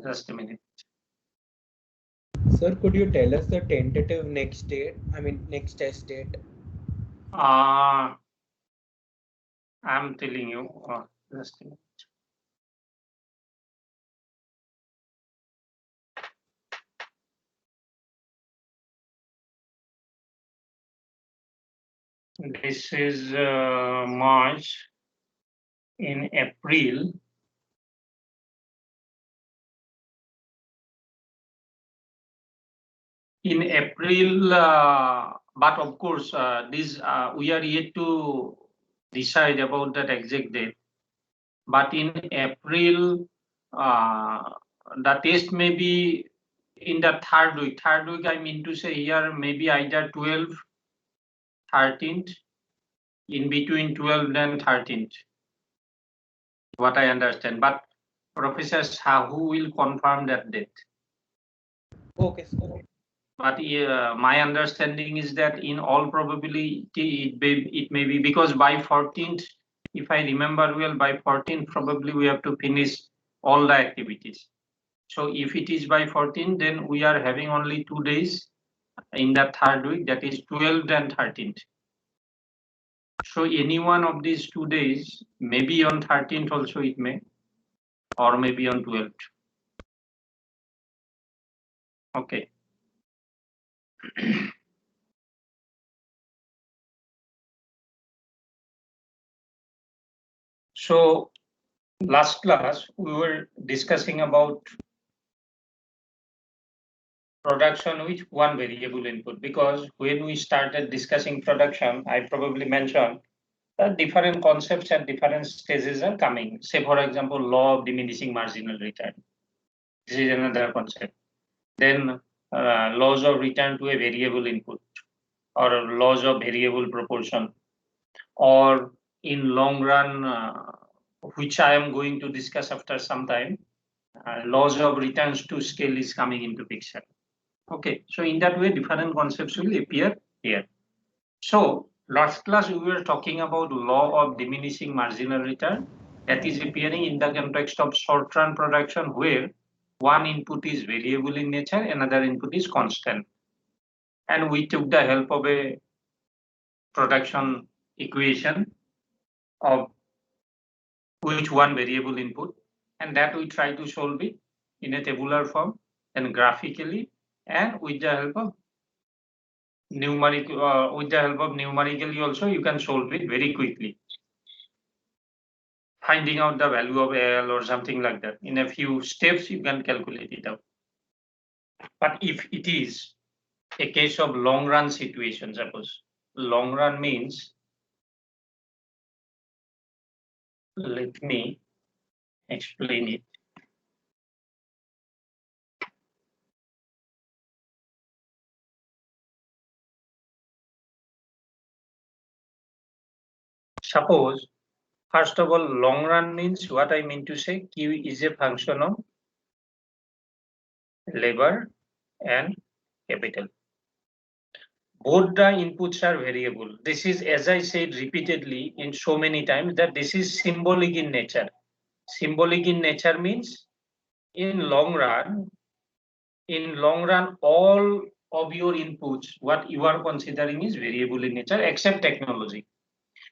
Just a minute. Sir, could you tell us the tentative next date? I mean, next test date? I'm telling you. Just a minute. This is March. In April, but of course, this we are yet to decide about that exact date. But in April, the test may be in the third week. Third week, I mean to say here, maybe either 12th, 13th, in between 12th and 13th. What I understand, but Professor Sahu will confirm that date. Okay, sir. But my understanding is that in all probability it may be, because by 14th, if I remember well, by 14th probably we have to finish all the activities. So if it is by 14th, then we are having only 2 days in the third week, that is 12th and 13th. So any one of these 2 days, maybe on 13th also it may, or maybe on 12th. Okay. So last class we were discussing about production with one variable input, because when we started discussing production, I probably mentioned that different concepts at different stages are coming. Say, for example, law of diminishing marginal return. This is another concept. Then laws of return to a variable input, or laws of variable proportion, or in long run, which I am going to discuss after some time, laws of returns to scale is coming into picture. Okay, so in that way, different concepts will appear here. So last class, we were talking about law of diminishing marginal return that is appearing in the context of short-run production, where one input is variable in nature, another input is constant. And we took the help of a production equation of which one variable input, and that we try to solve it in a tabular form and graphically, and with the help of numerically also you can solve it very quickly, finding out the value of L or something like that. In a few steps you can calculate it out. But if it is a case of long run situation, suppose long run means, let me explain it. Suppose, first of all, long run means, what I mean to say, Q is a function of labor and capital. Both the inputs are variable. This is, as I said repeatedly in so many times, that this is symbolic in nature. Symbolic in nature means in long run, all of your inputs, what you are considering is variable in nature, except technology.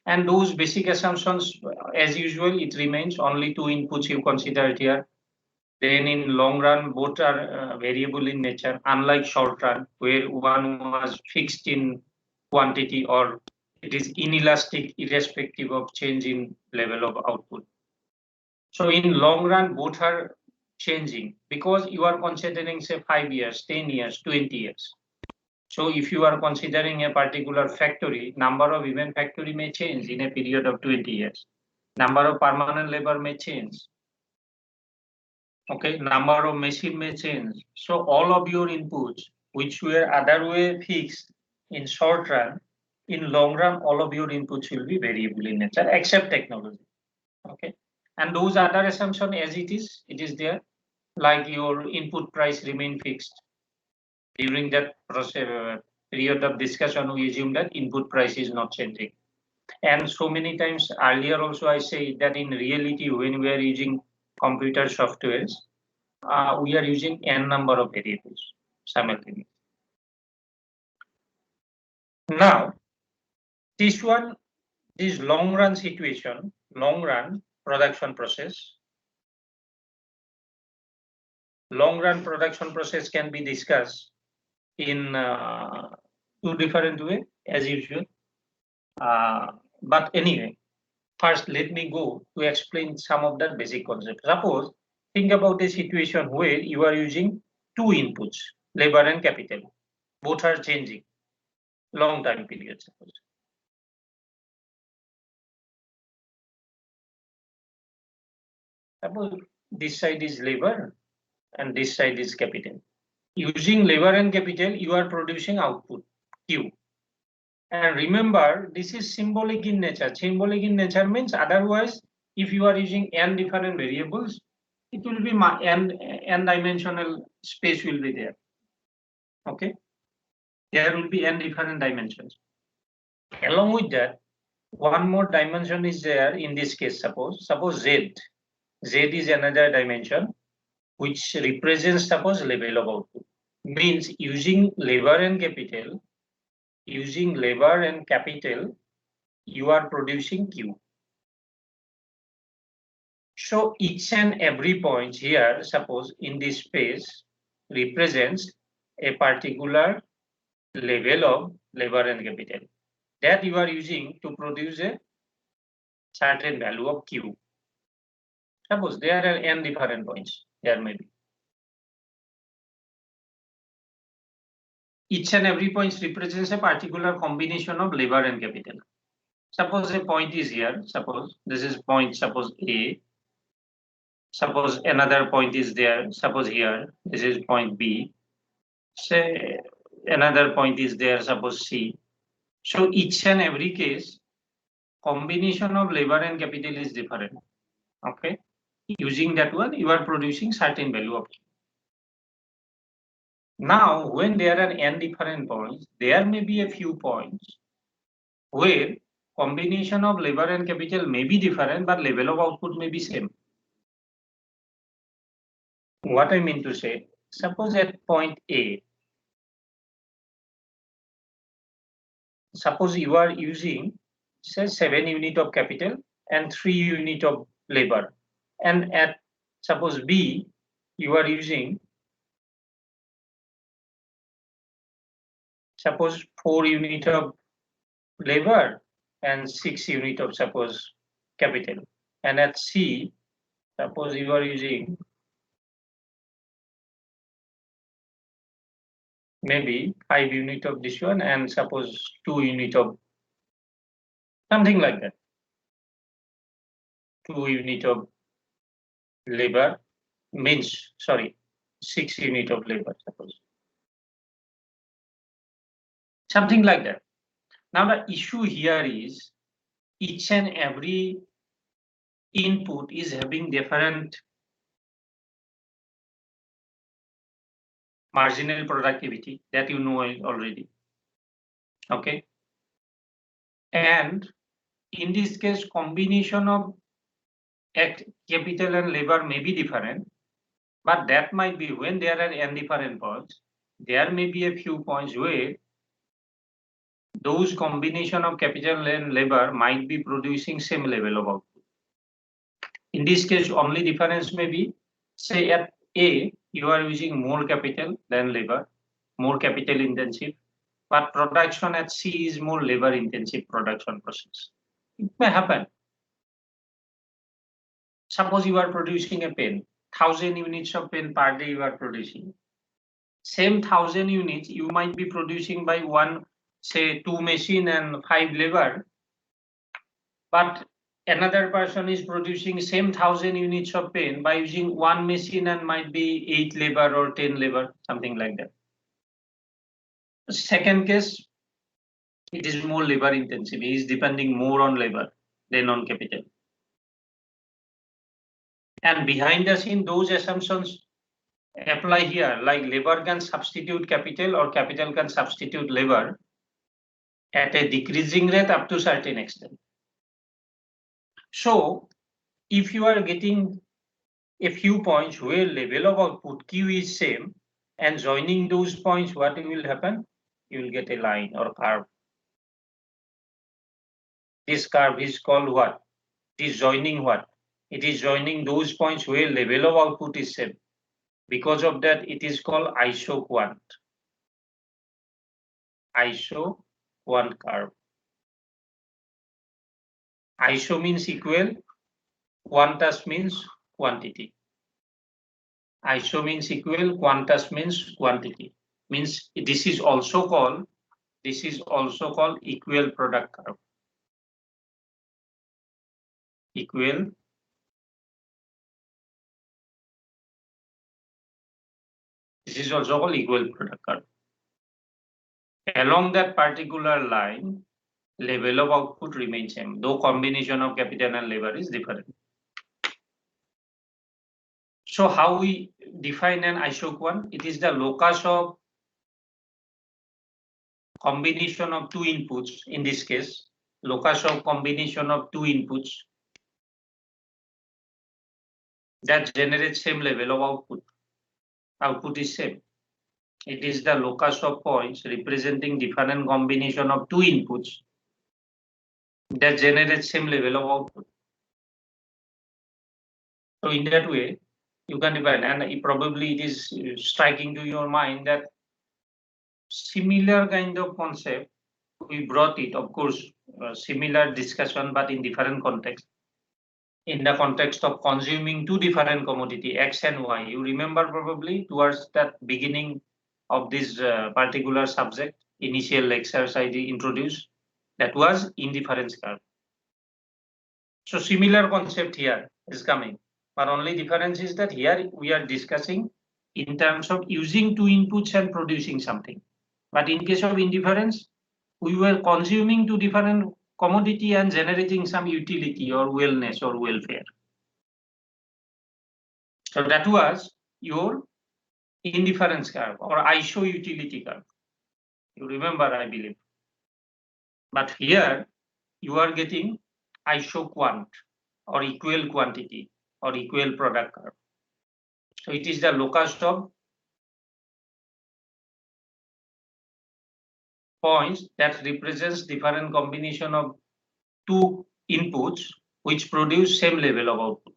And those basic assumptions, as usual, it remains only 2 inputs you consider here. Then in long run, both are variable in nature, unlike short run, where one was fixed in quantity, or it is inelastic irrespective of change in level of output. So in long run, both are changing, because you are considering, say, 5 years, 10 years, 20 years. So if you are considering a particular factory, number of event factory may change in a period of 20 years. Number of permanent labor may change. Okay, number of machine may change. So all of your inputs, which were other way fixed in short run, in long run, all of your inputs will be variable in nature, except technology. Okay, and those other assumption as it is there, like your input price remain fixed. During that process, period of discussion, we assume that input price is not changing. And so many times earlier also I say that in reality, when we are using computer softwares, we are using n number of variables simultaneously. Now, this long run situation, long run production process. Long run production process can be discussed in two different ways, as usual. But anyway, first let me go to explain some of the basic concepts. Suppose, think about a situation where you are using two inputs, labor and capital. Both are changing, long time period, suppose. Suppose this side is labor and this side is capital. Using labor and capital, you are producing output, Q. And remember, this is symbolic in nature. Symbolic in nature means otherwise, if you are using n different variables, it will be n dimensional space will be there. Okay, there will be n different dimensions. Along with that, one more dimension is there in this case. Suppose z is another dimension which represents, suppose, level of output. Means using labor and capital, you are producing Q. So each and every point here, suppose in this space, represents a particular level of labor and capital that you are using to produce a certain value of Q. Suppose there are n different points, there may be. Each and every point represents a particular combination of labor and capital. Suppose a point is here, suppose this is point, suppose A. Suppose another point is there, suppose here, this is point B. Say another point is there, suppose C. So each and every case, combination of labor and capital is different. Okay, using that one, you are producing certain value of Q. Now, when there are n different points, there may be a few points where combination of labor and capital may be different, but level of output may be same. What I mean to say, suppose at point A, suppose you are using, say, 7 unit of capital and 3 unit of labor, and at suppose B, you are using, suppose 4 unit of labor and 6 unit of, suppose, capital, and at C, suppose you are using maybe 5 unit of this one and suppose 2 unit of something like that, 2 unit of labor means, sorry, 6 unit of labor, suppose, something like that. Now the issue here is each and every input is having different marginal productivity that you know already. Okay, and in this case, combination of capital and labor may be different, but that might be when there are n different points, there may be a few points where those combination of capital and labor might be producing same level of output. In this case, only difference may be, say at A, you are using more capital than labor, more capital intensive, but production at C is more labor intensive production process. It may happen. Suppose you are producing a pen, 1000 units of pen per day you are producing. Same 1000 units you might be producing by one, say 2 machine and 5 labor, but another person is producing same 1000 units of pen by using 1 machine and might be 8 labor or 10 labor, something like that. Second case, it is more labor intensive. He is depending more on labor than on capital. And behind the scene, those assumptions apply here, like labor can substitute capital or capital can substitute labor at a decreasing rate up to a certain extent. So if you are getting a few points where level of output Q is same, and joining those points, what will happen? You will get a line or curve. This curve is called what? It is joining what? It is joining those points where level of output is same. Because of that, it is called isoquant. Isoquant curve. Iso means equal, quantus means quantity. Iso means equal, quantus means quantity. Means this is also called equal product curve. Equal This is also called equal product curve. Along that particular line, level of output remains same, though combination of capital and labor is different. So how we define an isoquant? It is the locus of combination of two inputs. In this case, locus of combination of two inputs that generates same level of output. Output is same. It is the locus of points representing different combination of two inputs that generates same level of output. So in that way, you can define, and probably it is striking to your mind that similar kind of concept, we brought it, of course, similar discussion, but in different context. In the context of consuming two different commodity, X and Y. You remember probably towards that beginning of this particular subject, initial lectures I introduced, that was indifference curve. So similar concept here is coming, but only difference is that here we are discussing in terms of using two inputs and producing something. But in case of indifference, we were consuming two different commodity and generating some utility or wellness or welfare. So that was your indifference curve or iso utility curve. You remember, I believe. But here you are getting isoquant or equal quantity or equal product curve. So it is the locus of points that represents different combination of two inputs which produce same level of output.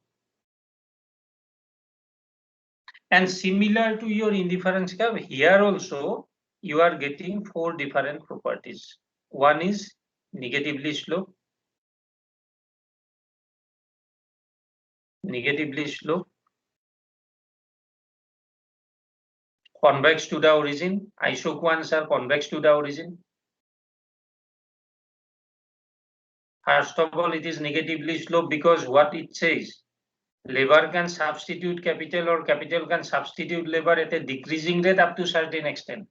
And similar to your indifference curve, here also you are getting four different properties. One is negatively slope, convex to the origin. Isoquants are convex to the origin. First of all, it is negatively slope because what it says, labor can substitute capital or capital can substitute labor at a decreasing rate up to a certain extent.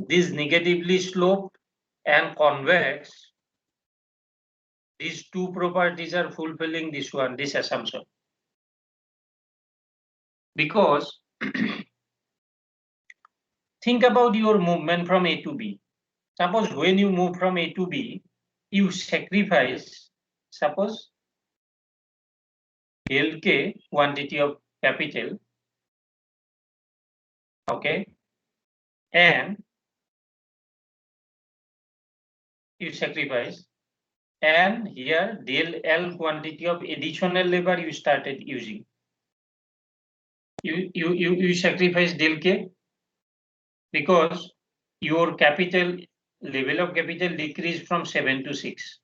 This negatively sloped and convex, these two properties are fulfilling this assumption. Because think about your movement from A to B. Suppose when you move from A to B, you sacrifice, suppose, del K quantity of capital, okay, and you sacrifice, and here del L quantity of additional labor you started using. You sacrifice del K because your capital level of capital decreased from 7 to 6.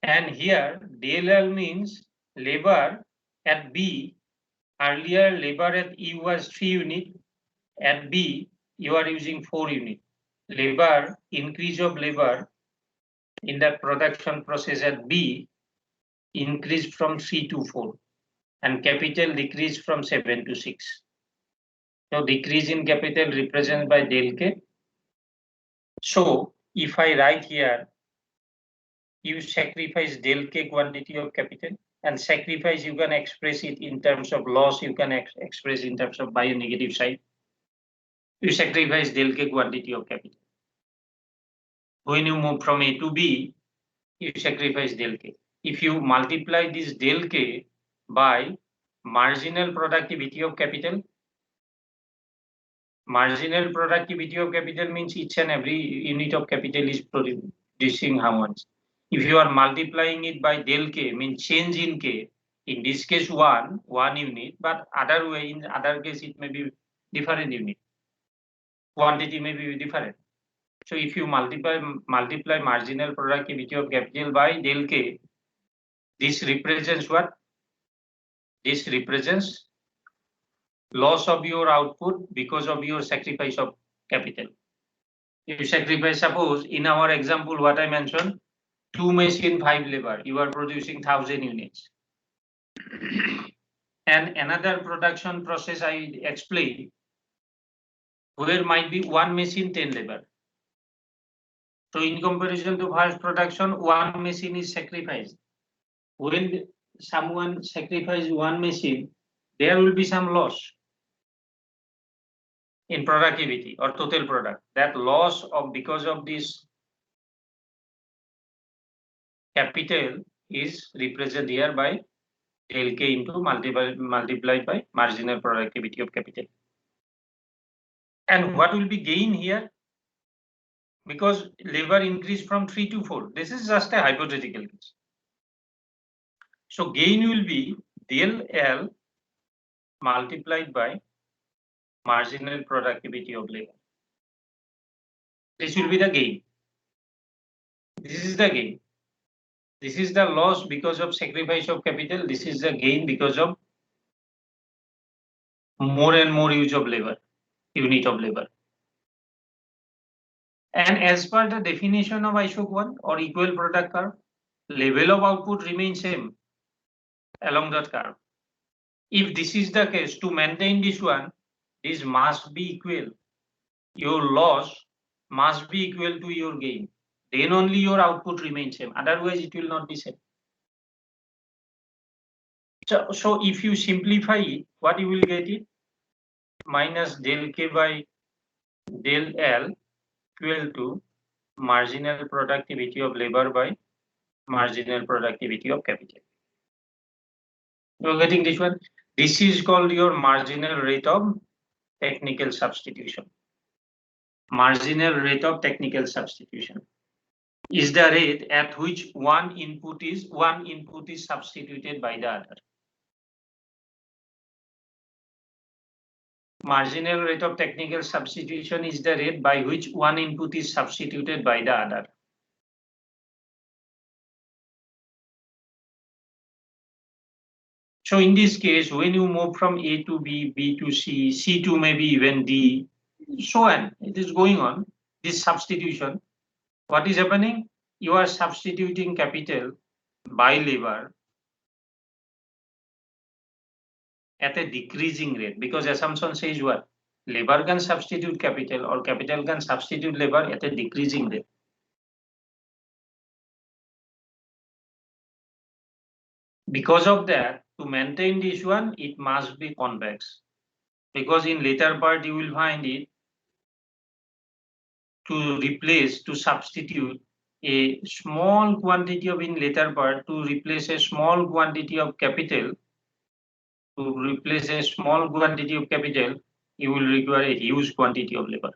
And here del L means labor at B. Earlier labor at E was 3 unit. At B you are using 4 unit. Labor, increase of labor in the production process at B increased from 3 to 4 and capital decreased from 7 to 6. So decrease in capital represented by del K. So if I write here, you sacrifice del K quantity of capital, and sacrifice you can express it in terms of loss, you can express in terms of bio-negative side. You sacrifice del K quantity of capital. When you move from A to B, you sacrifice del K. if you multiply this del K by marginal productivity of capital. Marginal productivity of capital means each and every unit of capital is producing how much. If you are multiplying it by del K, means change in K, in this case one unit, but other way, in other case it may be different unit. Quantity may be different. So if you multiply marginal productivity of capital by del K, this represents what? This represents loss of your output because of your sacrifice of capital. You sacrifice, suppose in our example, what I mentioned, 2 machine, 5 labor, you are producing 1,000 units. And another production process I explained, where might be 1 machine, 10 labor. So in comparison to first production, 1 machine is sacrificed. When someone sacrifices 1 machine, there will be some loss in productivity or total product. That loss of because of this capital is represented here by del K into multiplied by marginal productivity of capital. And what will be gain here? Because labor increased from 3 to 4. This is just a hypothetical case. So gain will be del L multiplied by marginal productivity of labor. This will be the gain. This is the gain. This is the loss because of sacrifice of capital. This is the gain because of more and more use of labor, unit of labor. And as per the definition of Ashok 1 or equal product curve, level of output remains same along that curve. If this is the case, to maintain this one, this must be equal. Your loss must be equal to your gain. Then only your output remains same. Otherwise, it will not be same. So if you simplify it, what you will get it? Minus del K by del L equal to marginal productivity of labor by marginal productivity of capital. You're getting this one? This is called your marginal rate of technical substitution. Marginal rate of technical substitution is the rate at which one input is substituted by the other. Marginal rate of technical substitution is the rate by which one input is substituted by the other. So in this case, when you move from A to B, B to C, C to maybe even D, so on, it is going on, this substitution. What is happening? You are substituting capital by labor at a decreasing rate, because assumption says what? Labor can substitute capital or capital can substitute labor at a decreasing rate. Because of that, to maintain this one, it must be convex. Because in later part, you will find it to substitute a small quantity of, in later part, to replace a small quantity of capital, you will require a huge quantity of labor.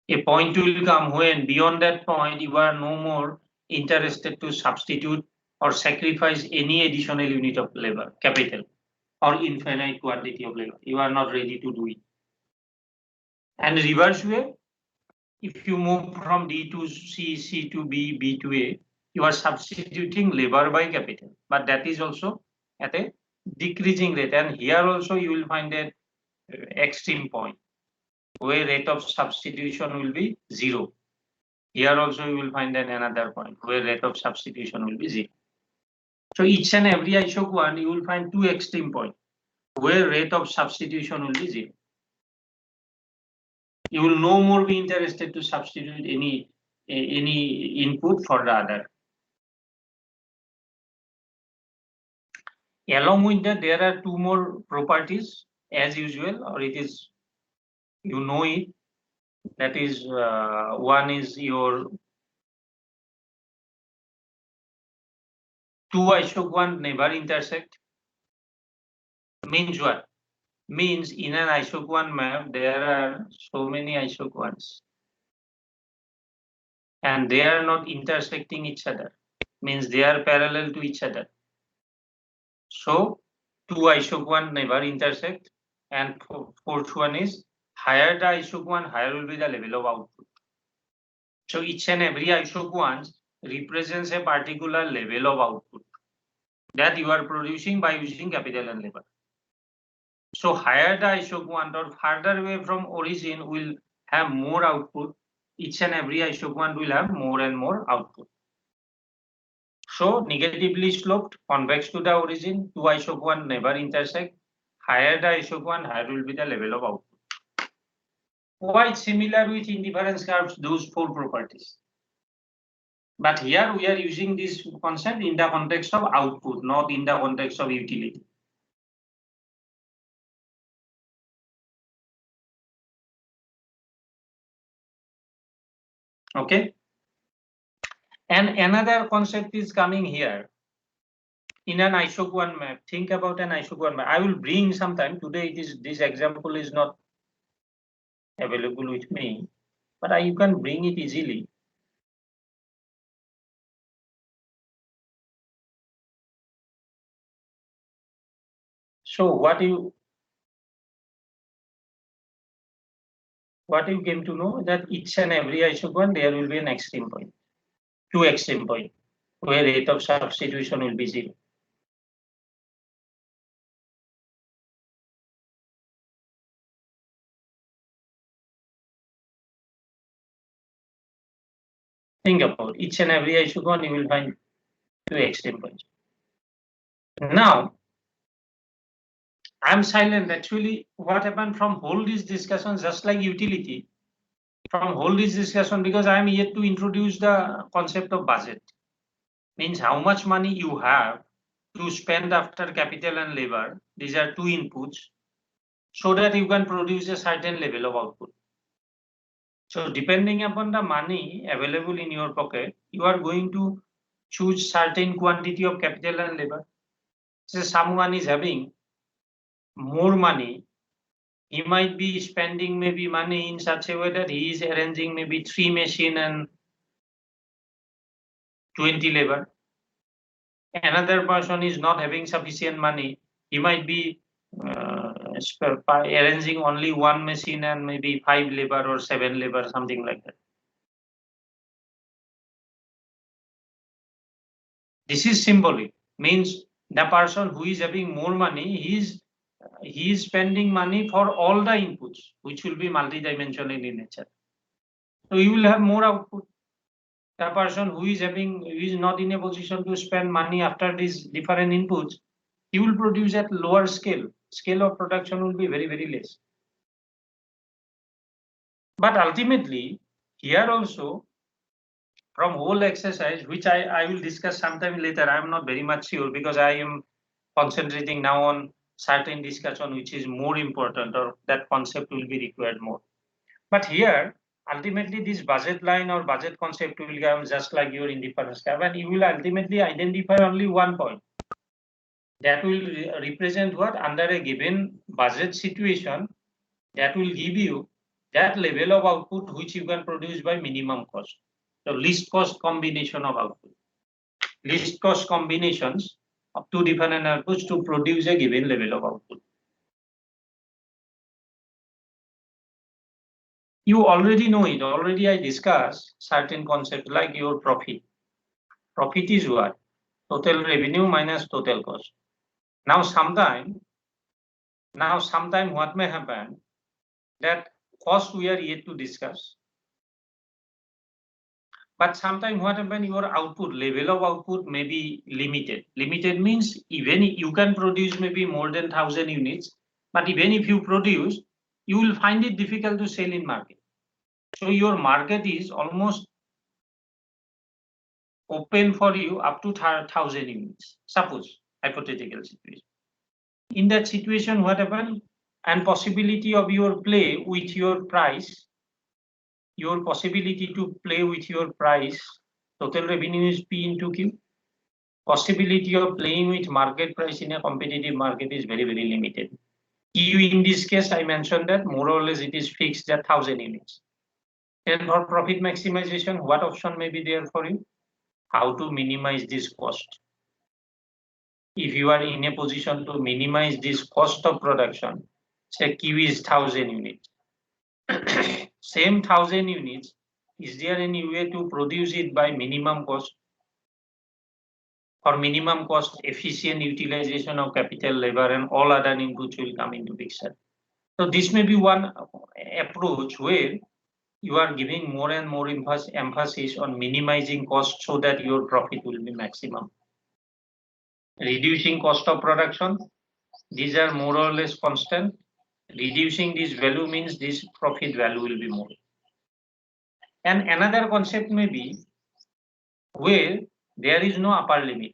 A point will come when beyond that point, you are no more interested to substitute or sacrifice any additional unit of labor, capital, or infinite quantity of labor. You are not ready to do it. And reverse way, if you move from D to C, C to B, B to A, you are substituting labor by capital, but that is also at a decreasing rate. And here also you will find an extreme point where rate of substitution will be 0. Here also you will find another point where rate of substitution will be 0. So each and every Ashok 1, you will find 2 extreme points where rate of substitution will be 0. You will no more be interested to substitute any input for the other. Along with that, there are 2 more properties as usual, or it is, you know it. That is, one is your two isoquant never intersect. Means what? Means in an isoquant map, there are so many isoquants and they are not intersecting each other. Means they are parallel to each other. So two isoquant never intersect, and fourth one is higher the isoquant, higher will be the level of output. So each and every isoquant represents a particular level of output that you are producing by using capital N labor. So higher the isoquant or farther away from origin will have more output. Each and every isoquant will have more and more output. So negatively sloped, convex to the origin, two isoquant never intersect. Higher the isoquant, higher will be the level of output. Quite similar with indifference curves, those four properties. But here we are using this concept in the context of output, not in the context of utility. Okay. And another concept is coming here. In an isoquant map, think about an isoquant map. I will bring sometime. Today this example is not available with me, but you can bring it easily. So what you came to know that each and every isoquant there will be an extreme point, two extreme point, where rate of substitution will be 0. Think about each and every isoquant, you will find two extreme points. Now, I'm silent. Actually, what happened from whole this discussion, just like utility, from whole this discussion, because I am yet to introduce the concept of budget. Means how much money you have to spend after capital and labor. These are two inputs, so that you can produce a certain level of output. So depending upon the money available in your pocket, you are going to choose certain quantity of capital and labor. So someone is having more money, he might be spending maybe money in such a way that he is arranging maybe 3 machine and 20 labor. Another person is not having sufficient money, he might be arranging only 1 machine and maybe 5 labor or 7 labor, something like that. This is symbolic, means the person who is having more money, he is spending money for all the inputs, which will be multidimensional in nature. So you will have more output. The person who is not in a position to spend money after these different inputs, he will produce at lower scale. Scale of production will be very, very less. But ultimately, here also, from whole exercise, which I will discuss sometime later, I am not very much sure because I am concentrating now on certain discussion which is more important, or that concept will be required more. But here, ultimately, this budget line or budget concept will come just like your indifference curve, and you will ultimately identify only one point. That will represent what? Under a given budget situation, that will give you that level of output which you can produce by minimum cost. So least cost combination of output. Least cost combinations of two different outputs to produce a given level of output. You already know it. Already I discussed certain concepts like your profit. Profit is what? Total revenue minus total cost. Now sometime what may happen, that cost we are yet to discuss. But sometimes what happens, your output, level of output may be limited. Limited means even you can produce maybe more than 1,000 units, but even if you produce, you will find it difficult to sell in market. So your market is almost open for you up to 1,000 units. Suppose, hypothetical situation. In that situation, what happens? And possibility of your play with your price, your possibility to play with your price, total revenue is P into Q. possibility of playing with market price in a competitive market is very, very limited. EU in this case, I mentioned that more or less it is fixed at 1,000 units. And for profit maximization, what option may be there for you? How to minimize this cost? If you are in a position to minimize this cost of production, say Kiwi is 1,000 units. Same 1,000 units, is there any way to produce it by minimum cost? For minimum cost, efficient utilization of capital, labor, and all other inputs will come into picture. So this may be one approach where you are giving more and more emphasis on minimizing cost so that your profit will be maximum. Reducing cost of production, these are more or less constant. Reducing this value means this profit value will be more. And another concept may be where there is no upper limit.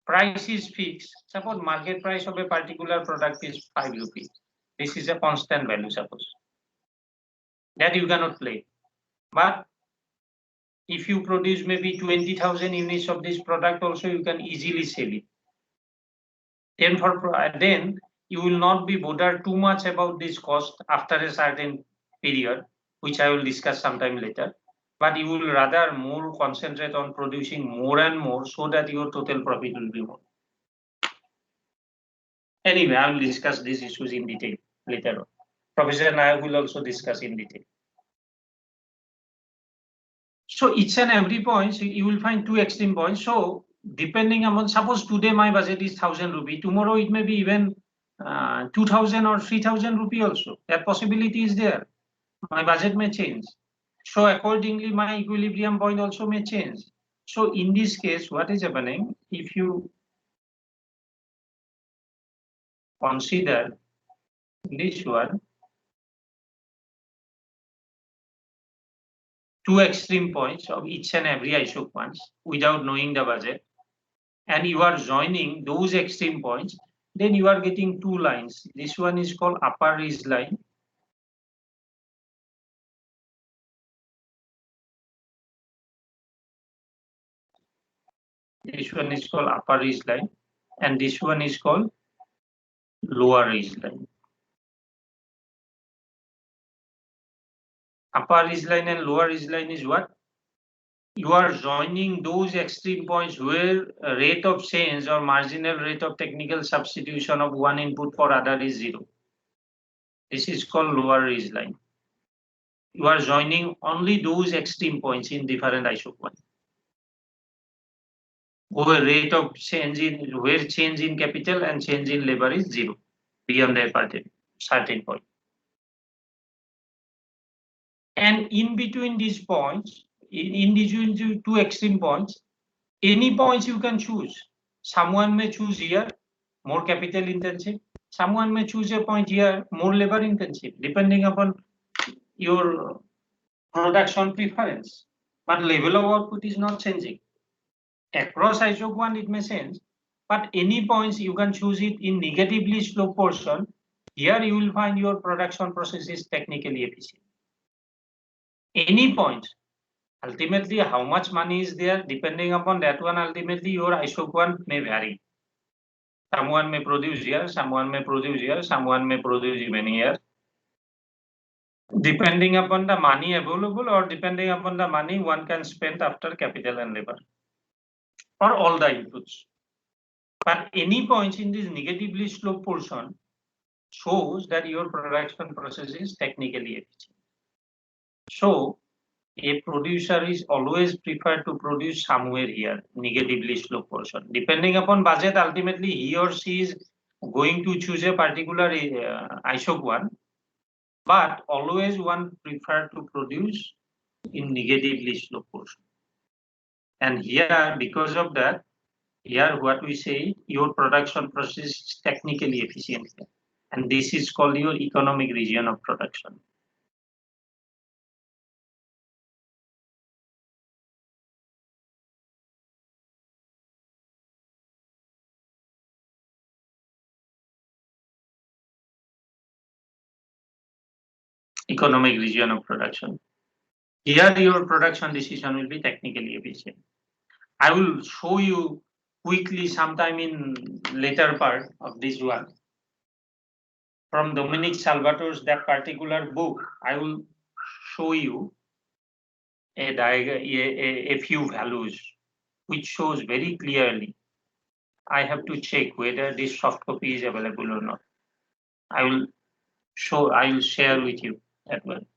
Price is fixed. Suppose market price of a particular product is 5 rupees. This is a constant value, suppose. That you cannot play. But if you produce maybe 20,000 units of this product also, you can easily sell it. Then you will not be bothered too much about this cost after a certain period, which I will discuss sometime later. But you will rather more concentrate on producing more and more so that your total profit will be more. Anyway, I will discuss these issues in detail later on. Professor Nayak will also discuss in detail. So each and every point, so you will find two extreme points. So depending upon, suppose today my budget is 1,000 rupee, tomorrow it may be even 2,000 or 3,000 rupee also. That possibility is there. My budget may change. So accordingly, my equilibrium point also may change. So in this case, what is happening? If you consider this one, two extreme points of each and every isoquants without knowing the budget, and you are joining those extreme points, then you are getting two lines. This one is called upper ridge line. This one is called upper ridge line, and this one is called lower ridge line. Upper ridge line and lower ridge line is what? You are joining those extreme points where rate of change or marginal rate of technical substitution of one input for other is 0. This is called lower ridge line. You are joining only those extreme points in different isoquants, where rate of change in capital and change in labor is 0 beyond a certain point. And in between these points, in between two extreme points, any points you can choose. Someone may choose here more capital intensive. Someone may choose a point here more labor intensive, depending upon your production preference. But level of output is not changing. Across isoquant it may change, but any points you can choose it in negatively sloped portion. Here you will find your production process is technically efficient. Any point, ultimately how much money is there, depending upon that one, ultimately your isoquant may vary. Someone may produce here, someone may produce here, someone may produce even here. Depending upon the money available or depending upon the money one can spend after capital and labor or all the inputs. But any points in this negatively sloped portion shows that your production process is technically efficient. So a producer is always preferred to produce somewhere here, negatively sloped portion. Depending upon budget, ultimately he or she is going to choose a particular isoquant, but always one prefer to produce in negatively sloped portion. And here, because of that, here what we say, your production process is technically efficient. And this is called your economic region of production. Economic region of production. Here your production decision will be technically efficient. I will show you quickly sometime in later part of this one. From Dominic Salvatore's that particular book, I will show you a diagram, a few values, which shows very clearly. I have to check whether this soft copy is available or not. I will share with you that one.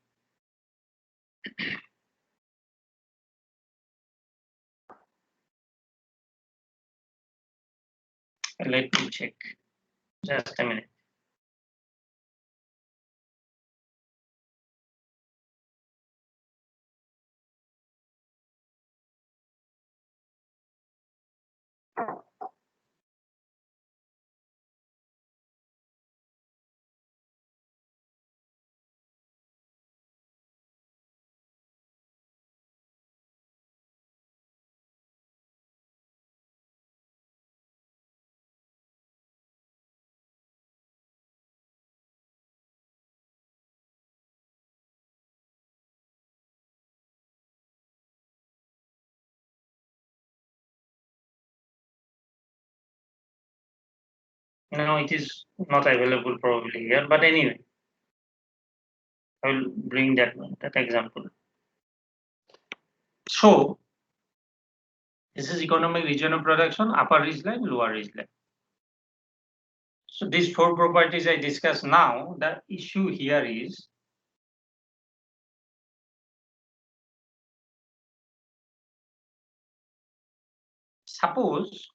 Let me check. Just a minute. No, it is not available probably here, but anyway, I will bring that example. So this is economic region of production, upper ridgeline, lower ridgeline. So these four properties I discussed now, the issue here is suppose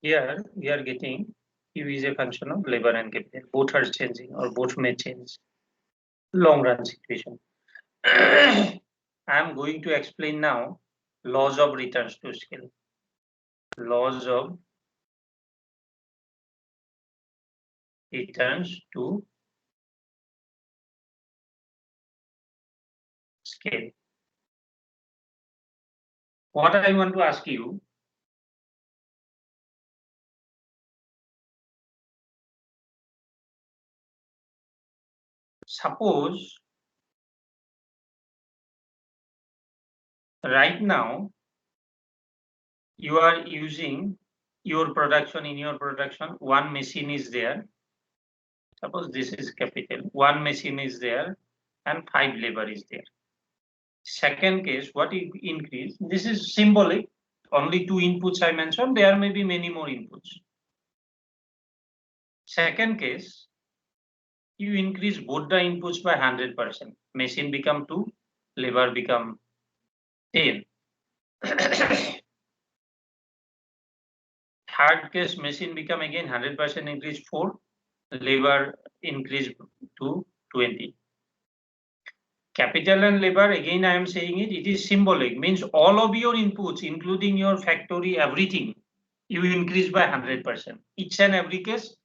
here we are getting Q is a function of labor and capital. Both are changing or both may change. Long run situation. I am going to explain now laws of returns to scale. Laws of returns to scale. What I want to ask you, suppose right now you are using your production, in your production, one machine is there. Suppose this is capital, one machine is there and 5 labor is there. Second case, what you increase, this is symbolic, only 2 inputs I mentioned, there may be many more inputs. Second case, you increase both the inputs by 100%. Machine become 2, labor become 10. Third case, machine become again 100% increase 4, labor increase to 20. Capital and labor, again I am saying it is symbolic, means all of your inputs, including your factory, everything, you increase by 100%. Each and every case,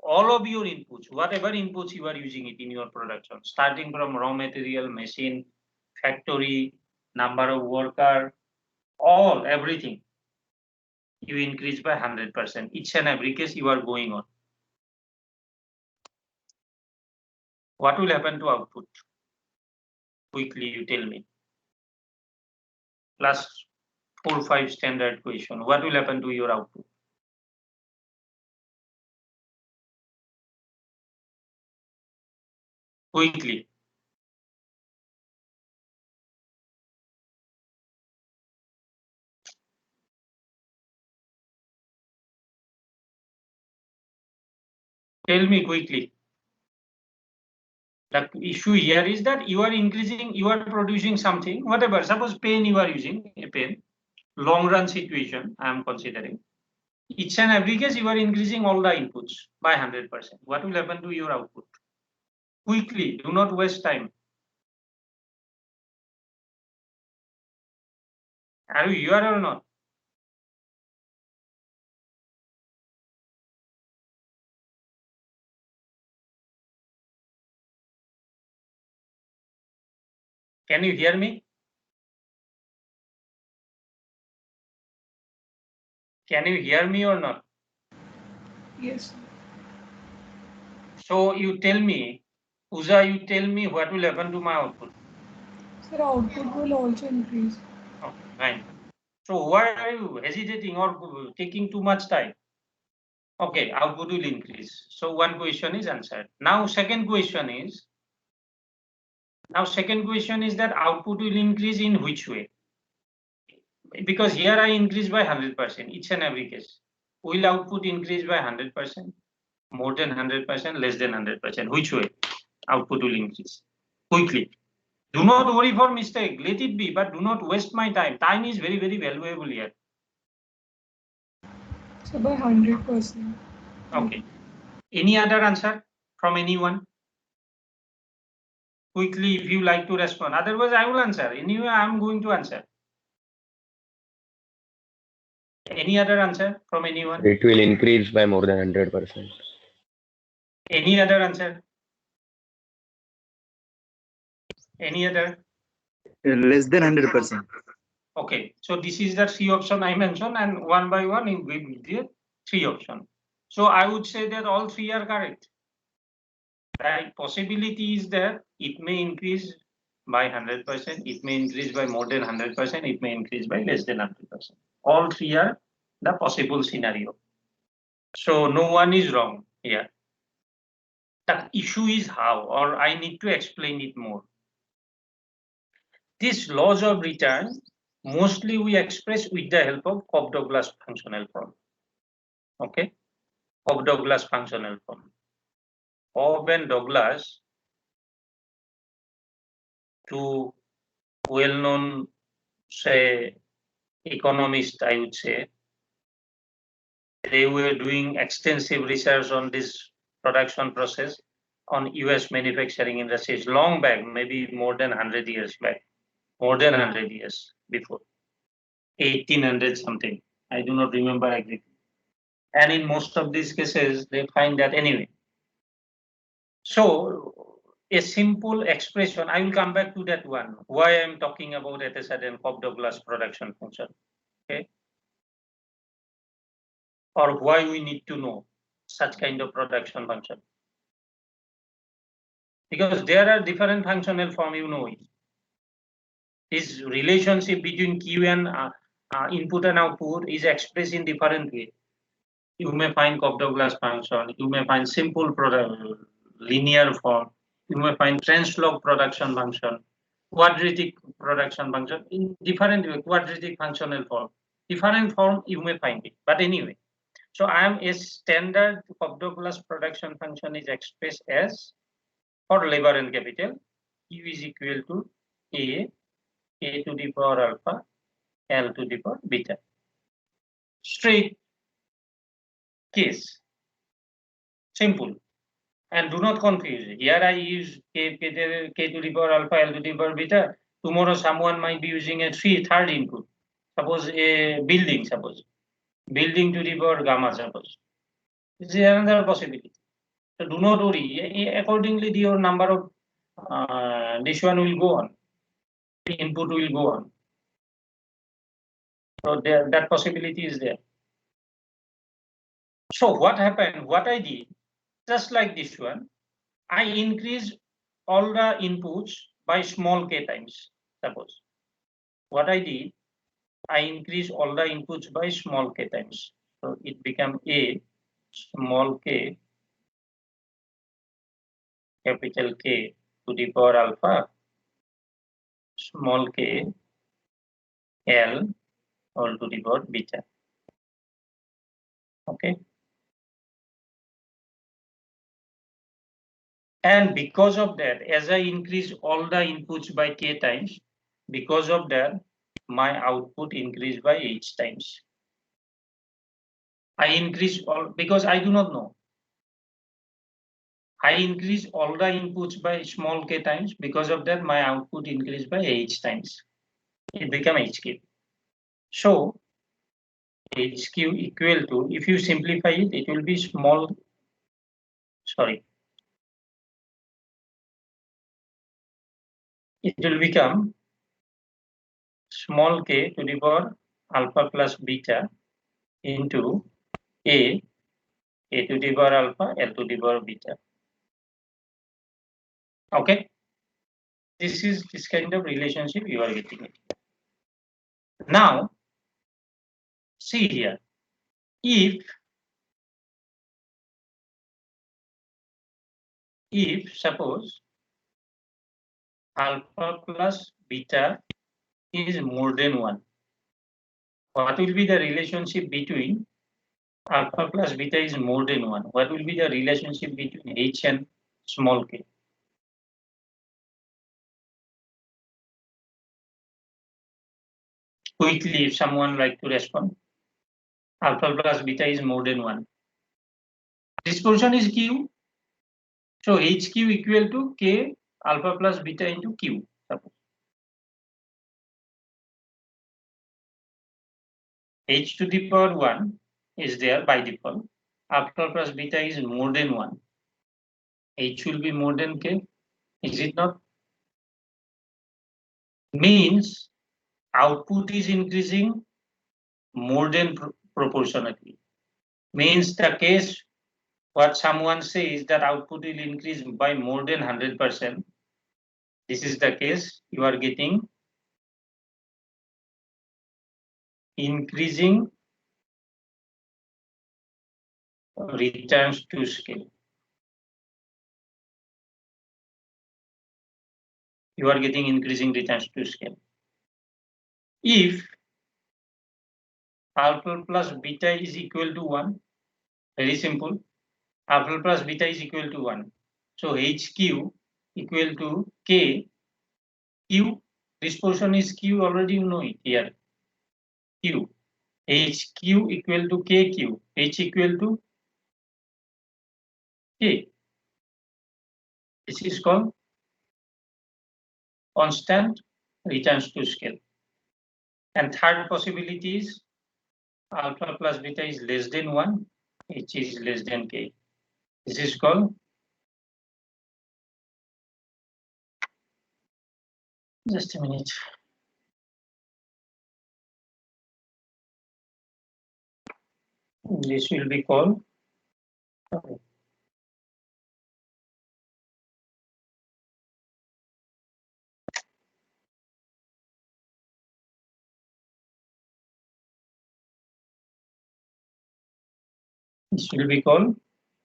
all of your inputs, whatever inputs you are using it in your production, starting from raw material, machine, factory, number of worker, all, everything, you increase by 100%. Each and every case you are going on. What will happen to output? Quickly, you tell me. Plus 4 or 5 standard question. What will happen to your output? Quickly. Tell me quickly. The issue here is that you are increasing, you are producing something, whatever. Suppose pen you are using, a pen, long run situation, I am considering. Each and every case, you are increasing all the inputs by 100%. What will happen to your output? Quickly, do not waste time. Are you here or not? Can you hear me? Can you hear me or not? Yes. So you tell me, Uza, you tell me what will happen to my output. Sir, output will also increase. Okay, fine. So why are you hesitating or taking too much time? Okay, output will increase. So one question is answered. Now second question is that output will increase in which way? Because here I increase by 100% each and every case. Will output increase by 100%? More than 100%, less than 100%? Which way output will increase? Quickly. Do not worry for mistake. Let it be, but do not waste my time. Time is very, very valuable here. So by 100%. Okay. Any other answer from anyone? Quickly, if you like to respond. Otherwise, I will answer. Anyway, I am going to answer. Any other answer from anyone? It will increase by more than 100%. Any other answer? Any other? Less than 100%. Okay, so this is the three option I mentioned, and one by one you give the three option. So I would say that all three are correct. The possibility is that it may increase by 100%, it may increase by more than 100%, it may increase by less than 100%. All three are the possible scenario. So no one is wrong here. The issue is how, or I need to explain it more. These laws of return, mostly we express with the help of Cobb-Douglas functional form. Okay, Cobb-Douglas functional form. Cobb and Douglas, two well-known, say, economists, I would say, they were doing extensive research on this production process on US manufacturing industries long back, maybe more than 100 years back, more than 100 years before, 1800 something. I do not remember exactly. And in most of these cases, they find that anyway. So a simple expression, I will come back to that one, why I'm talking about at a certain Cobb-Douglas production function, okay? Or why we need to know such kind of production function. Because there are different functional form, you know it. This relationship between Q and input and output is expressed in different way. You may find Cobb-Douglas function, you may find simple product, linear form, you may find translog production function, quadratic production function, in different way, quadratic functional form. Different form you may find it, but anyway. So I am a standard Cobb-Douglas production function is expressed as, for labor and capital, Q is equal to A to the power alpha, L to the power beta. Straight case, simple. And do not confuse. Here I use K to the power alpha, L to the power beta. Tomorrow someone might be using a third input. Suppose a building, building to the power gamma, suppose. This is another possibility. So do not worry. Accordingly, your number of this one will go on. The input will go on. So there, that possibility is there. So what happened? What I did, just like this one, I increase all the inputs by small k times. Suppose what I did, I increase all the inputs by small k times. So it became A, small k, capital K to the power alpha, small k, L, all to the power beta. Okay. And because of that, as I increase all the inputs by k times, because of that, my output increased by h times. I increase all, because I do not know. I increase all the inputs by small k times. Because of that, my output increased by h times. It became HQ. So HQ equal to, if you simplify it, it will be small, sorry. It will become small k to the power alpha plus beta into A to the power alpha, L to the power beta. Okay. This is this kind of relationship you are getting it. Now, see here, if suppose alpha plus beta is more than 1, what will be the relationship between alpha plus beta is more than 1? What will be the relationship between h and small k? Quickly, if someone like to respond, alpha plus beta is more than 1. This portion is q. So hq equal to k alpha plus beta into q. Suppose h to the power 1 is there by default. Alpha plus beta is more than 1. H will be more than k. Is it not? Means output is increasing more than proportionately. Means the case what someone says that output will increase by more than 100%. This is the case you are getting increasing returns to scale. You are getting increasing returns to scale. If alpha plus beta is equal to 1, very simple, alpha plus beta is equal to 1. So HQ equal to K, Q, this portion is Q, already you know it here, Q. HQ equal to KQ, H equal to K. This is called constant returns to scale. And third possibility is alpha plus beta is less than 1, H is less than K. This is called just a minute. This will be called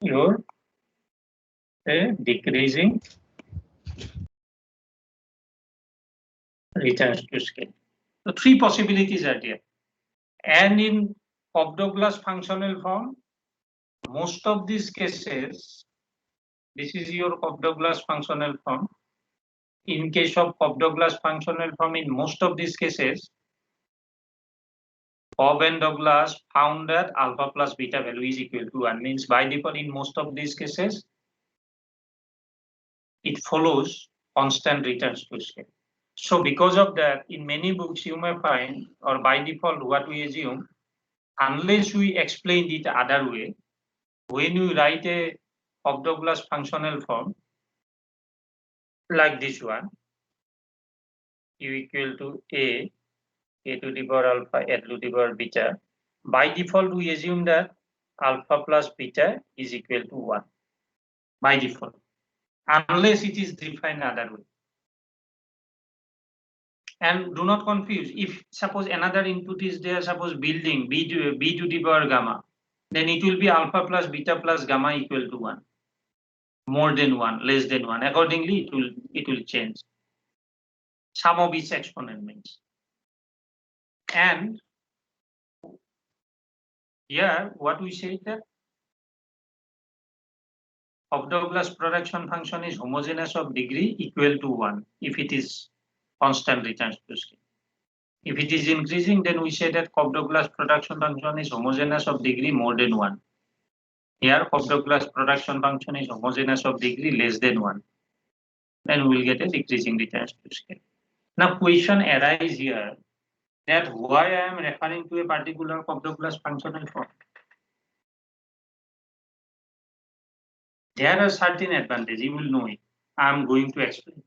your decreasing returns to scale. So 3 possibilities are there. And in Cobb-Douglas functional form, most of these cases, this is your Cobb-Douglas functional form. In case of Cobb-Douglas functional form, in most of these cases, Cobb and Douglas found that alpha plus beta value is equal to 1. Means by default, in most of these cases, it follows constant returns to scale. So because of that, in many books you may find, or by default what we assume, unless we explain it other way, when you write a Cobb-Douglas functional form, like this one, U equal to A to the power alpha, A to the power beta, by default we assume that alpha plus beta is equal to 1, by default, unless it is defined other way. And do not confuse, if suppose another input is there, suppose building B to the power gamma, then it will be alpha plus beta plus gamma equal to 1. More than 1, less than 1. Accordingly, it will change. Sum of its exponent means. And here, what we say that Cobb-Douglas production function is homogeneous of degree equal to 1 if it is constant returns to scale. If it is increasing, then we say that Cobb-Douglas production function is homogeneous of degree more than 1. Here, Cobb-Douglas production function is homogeneous of degree less than 1. Then we will get a decreasing returns to scale. Now, question arises here that why I am referring to a particular Cobb-Douglas functional form. There are certain advantages, you will know it. I am going to explain.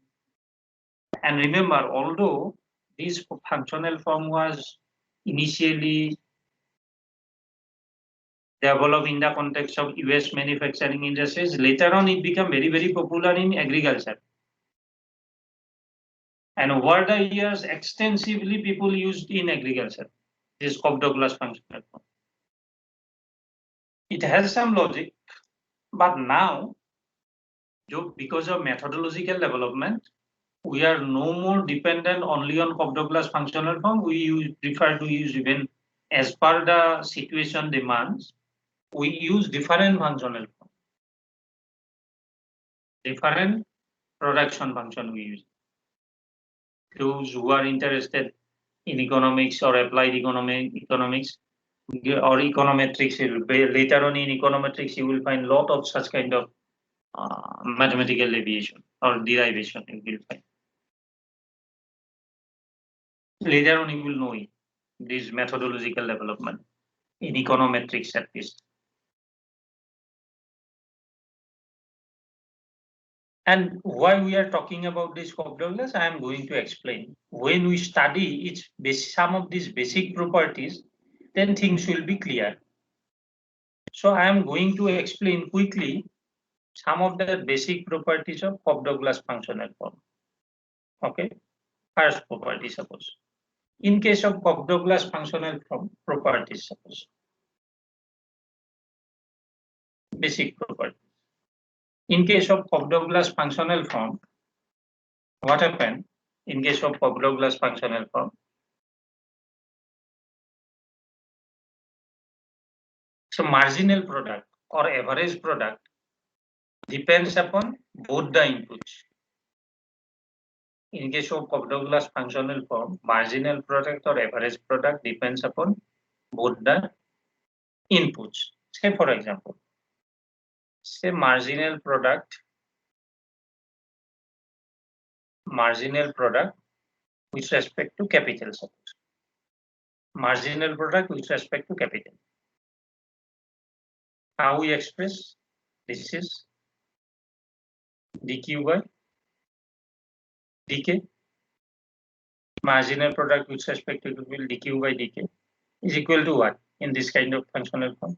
And remember, although this functional form was initially developed in the context of US manufacturing industries, later on it became very, very popular in agriculture. And over the years, extensively people used in agriculture this Cobb-Douglas functional form. It has some logic, but now, because of methodological development, we are no more dependent only on Cobb-Douglas functional form. We prefer to use, even as per the situation demands, we use different functional form, different production function we use. Those who are interested in economics or applied economics or econometrics, later on in econometrics, you will find a lot of such kind of mathematical deviation or derivation you will find. Later on you will know it, this methodological development in econometrics at least. And why we are talking about this Cobb-Douglas, I am going to explain. When we study some of these basic properties, then things will be clear. So I am going to explain quickly some of the basic properties of Cobb-Douglas functional form. Okay, first property, suppose. In case of Cobb-Douglas functional form properties, suppose. Basic property. In case of Cobb-Douglas functional form, what happened in case of Cobb-Douglas functional form? So marginal product or average product depends upon both the inputs. In case of Cobb-Douglas functional form, marginal product or average product depends upon both the inputs. Say for example, say marginal product with respect to capital, suppose. Marginal product with respect to capital. How we express? This is dq by dk. Marginal product with respect to capital, dq by dk is equal to what in this kind of functional form?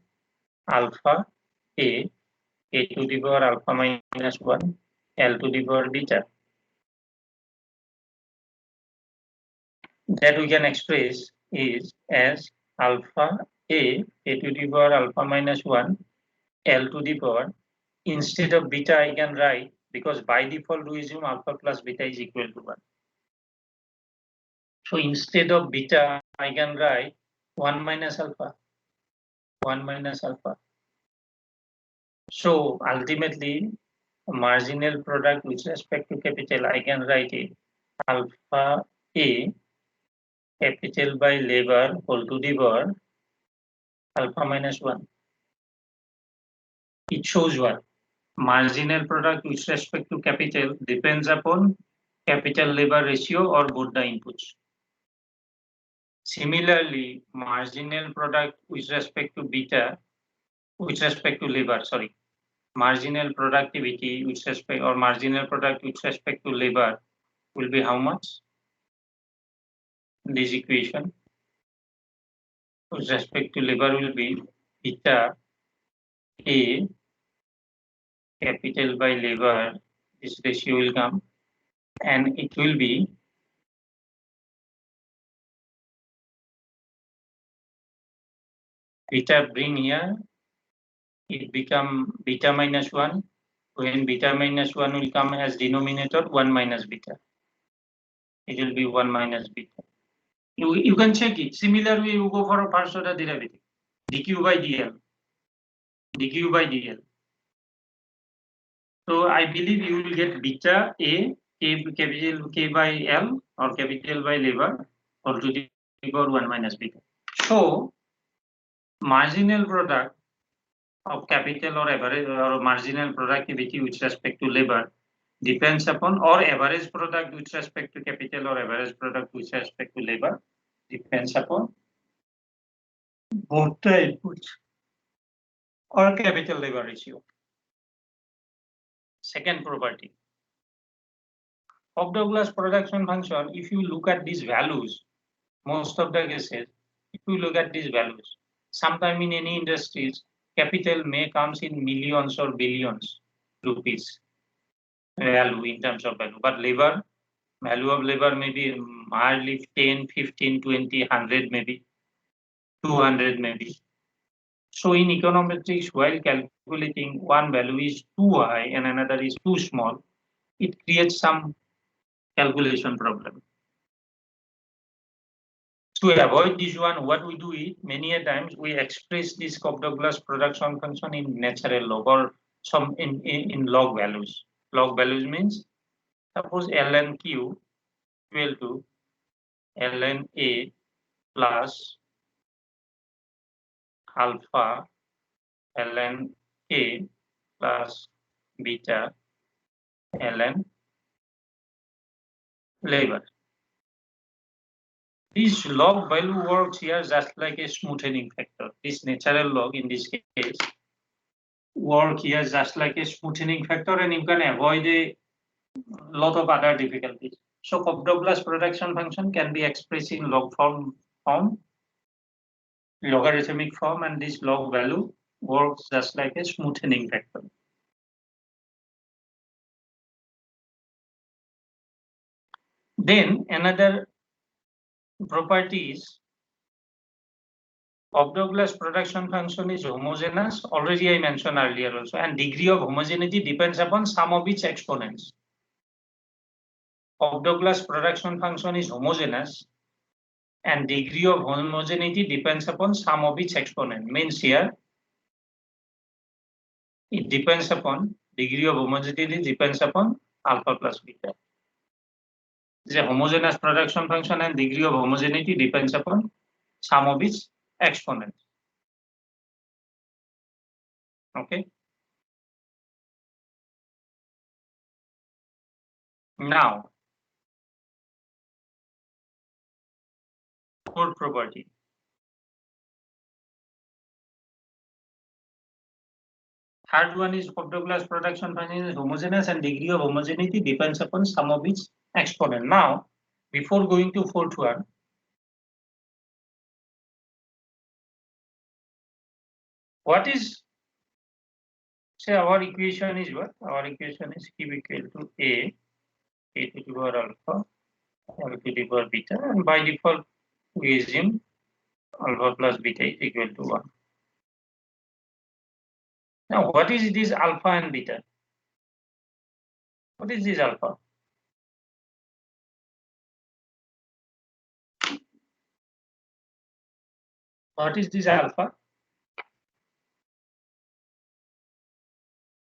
Alpha a to the power alpha minus 1, L to the power beta. That we can express is as alpha a to the power alpha minus 1, L to the power. Instead of beta, I can write, because by default we assume alpha plus beta is equal to 1. So instead of beta, I can write 1 minus alpha. So ultimately, marginal product with respect to capital, I can write it alpha a capital by labor whole to the power alpha minus 1. It shows what? Marginal product with respect to capital depends upon capital labor ratio or both the inputs. Similarly, marginal product with respect to labor, marginal productivity with respect, or marginal product with respect to labor will be how much? This equation with respect to labor will be beta a capital by labor. This ratio will come, and it will be beta, bring here, it become beta minus 1. When beta minus 1 will come as denominator, 1 minus beta. It will be 1 minus beta. You can check it. Similarly, you go for a first order derivative. dq by dl. So I believe you will get beta a capital K by L or capital by labor or to the power 1 minus beta. So marginal product of capital or average or marginal productivity with respect to labor depends upon, or average product with respect to capital or average product with respect to labor depends upon both the inputs or capital labor ratio. Second property. Cobb-Douglas production function, if you look at these values, most of the cases, if you look at these values, sometime in any industries, capital may comes in millions or billions rupees value in terms of value, but labor Value of labor may be hardly 10, 15, 20, 100 maybe, 200 maybe. So in econometrics, while calculating one value is too high and another is too small, it creates some calculation problem. To avoid this one, what we do is many a times we express this Cobb-Douglas production function in natural log or some in log values. Log values means suppose ln q equal to ln a plus alpha ln k plus beta ln labor. This log value works here just like a smoothing factor. This natural log in this case work here just like a smoothing factor, and you can avoid a lot of other difficulties. So Cobb-Douglas production function can be expressed in log form, logarithmic form, and this log value works just like a smoothing factor. Then another property is Cobb-Douglas production function is homogeneous. Already I mentioned earlier also, and degree of homogeneity depends upon sum of its exponents. Cobb-Douglas production function is homogeneous, and degree of homogeneity depends upon sum of its exponent. Means here it depends upon degree of homogeneity depends upon alpha plus beta. The homogeneous production function and degree of homogeneity depends upon sum of its exponents. Okay. Now, fourth property. Third one is Cobb-Douglas production function is homogeneous and degree of homogeneity depends upon sum of its exponent. Now, before going to fourth one, what is, say our equation is what? Our equation is Q equal to A to the power alpha, L to the power beta, and by default we assume alpha plus beta is equal to 1. Now, what is this alpha and beta? What is this alpha? What is this alpha?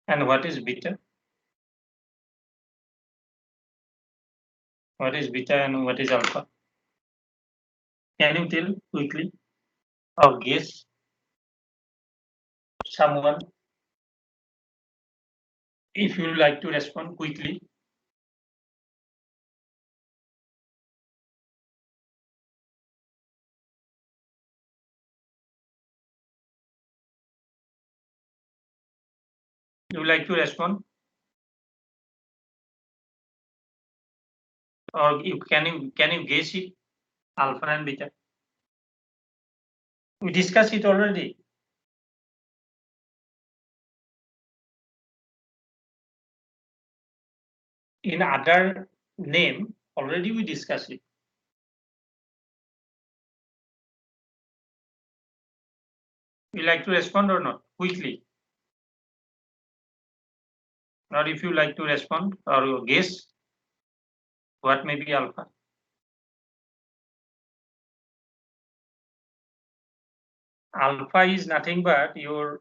And what is beta? What is beta and what is alpha? Can you tell quickly or guess? Someone, if you like to respond quickly. You like to respond? Or can you guess it? Alpha and beta. We discussed it already. In other name, already we discussed it. You like to respond or not? Quickly. Or if you like to respond or guess, what may be alpha? Alpha is nothing but your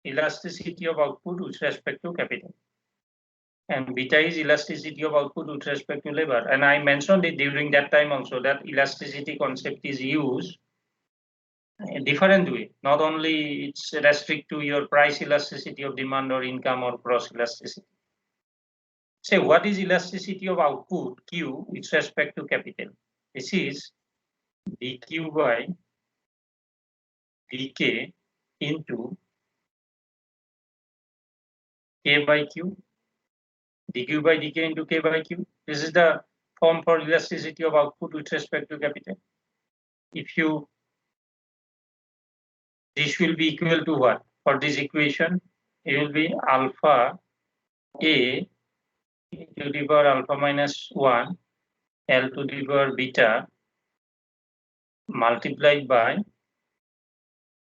elasticity of output with respect to capital. And beta is elasticity of output with respect to labor. And I mentioned it during that time also that elasticity concept is used in a different way. Not only it's restrict to your price elasticity of demand or income or cross elasticity. Say what is elasticity of output Q with respect to capital? This is dQ by dk into K by Q. dQ by dk into K by Q. This is the form for elasticity of output with respect to capital. If you, this will be equal to what? For this equation, it will be alpha A e to the power alpha minus 1 L to the power beta multiplied by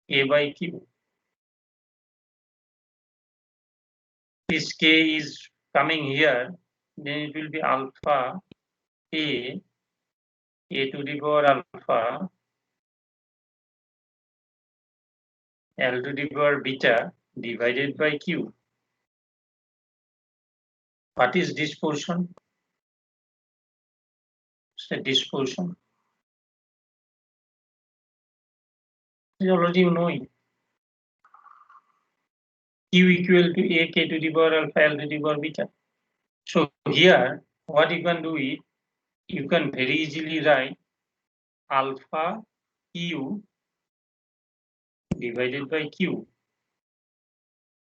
A by Q. This K is coming here, then it will be alpha A to the power alpha L to the power beta divided by Q. What is this portion? So this portion. Already you know it. Q equal to A K to the power alpha L to the power beta. So here, what you can do is, you can very easily write alpha Q divided by Q.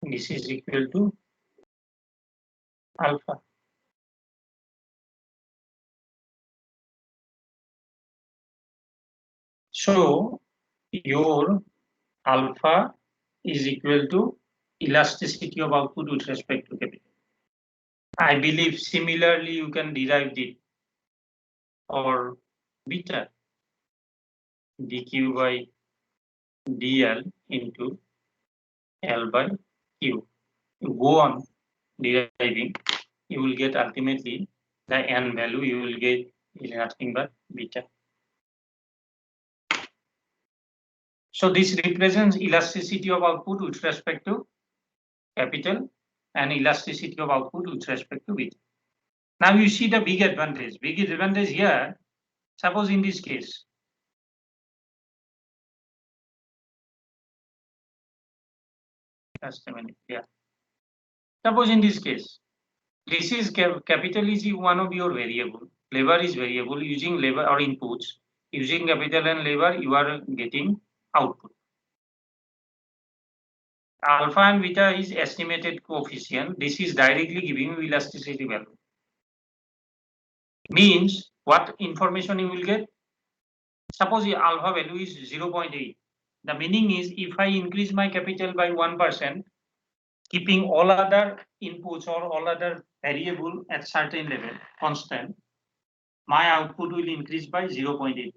This is equal to alpha. So your alpha is equal to elasticity of output with respect to capital. I believe similarly you can derive it for beta dq by dl into L by Q. You go on deriving, you will get ultimately the n value you will get is nothing but beta. So this represents elasticity of output with respect to capital and elasticity of output with respect to beta. Now you see the big advantage. Big advantage here, suppose in this case, just a minute, yeah. Suppose in this case, this is capital is one of your variable, labor is variable, using labor or inputs, using capital and labor, you are getting output. Alpha and beta is estimated coefficient. This is directly giving you elasticity value. Means what information you will get? Suppose the alpha value is 0.8. The meaning is if I increase my capital by 1%, keeping all other inputs or all other variable at certain level constant, my output will increase by 0.8%.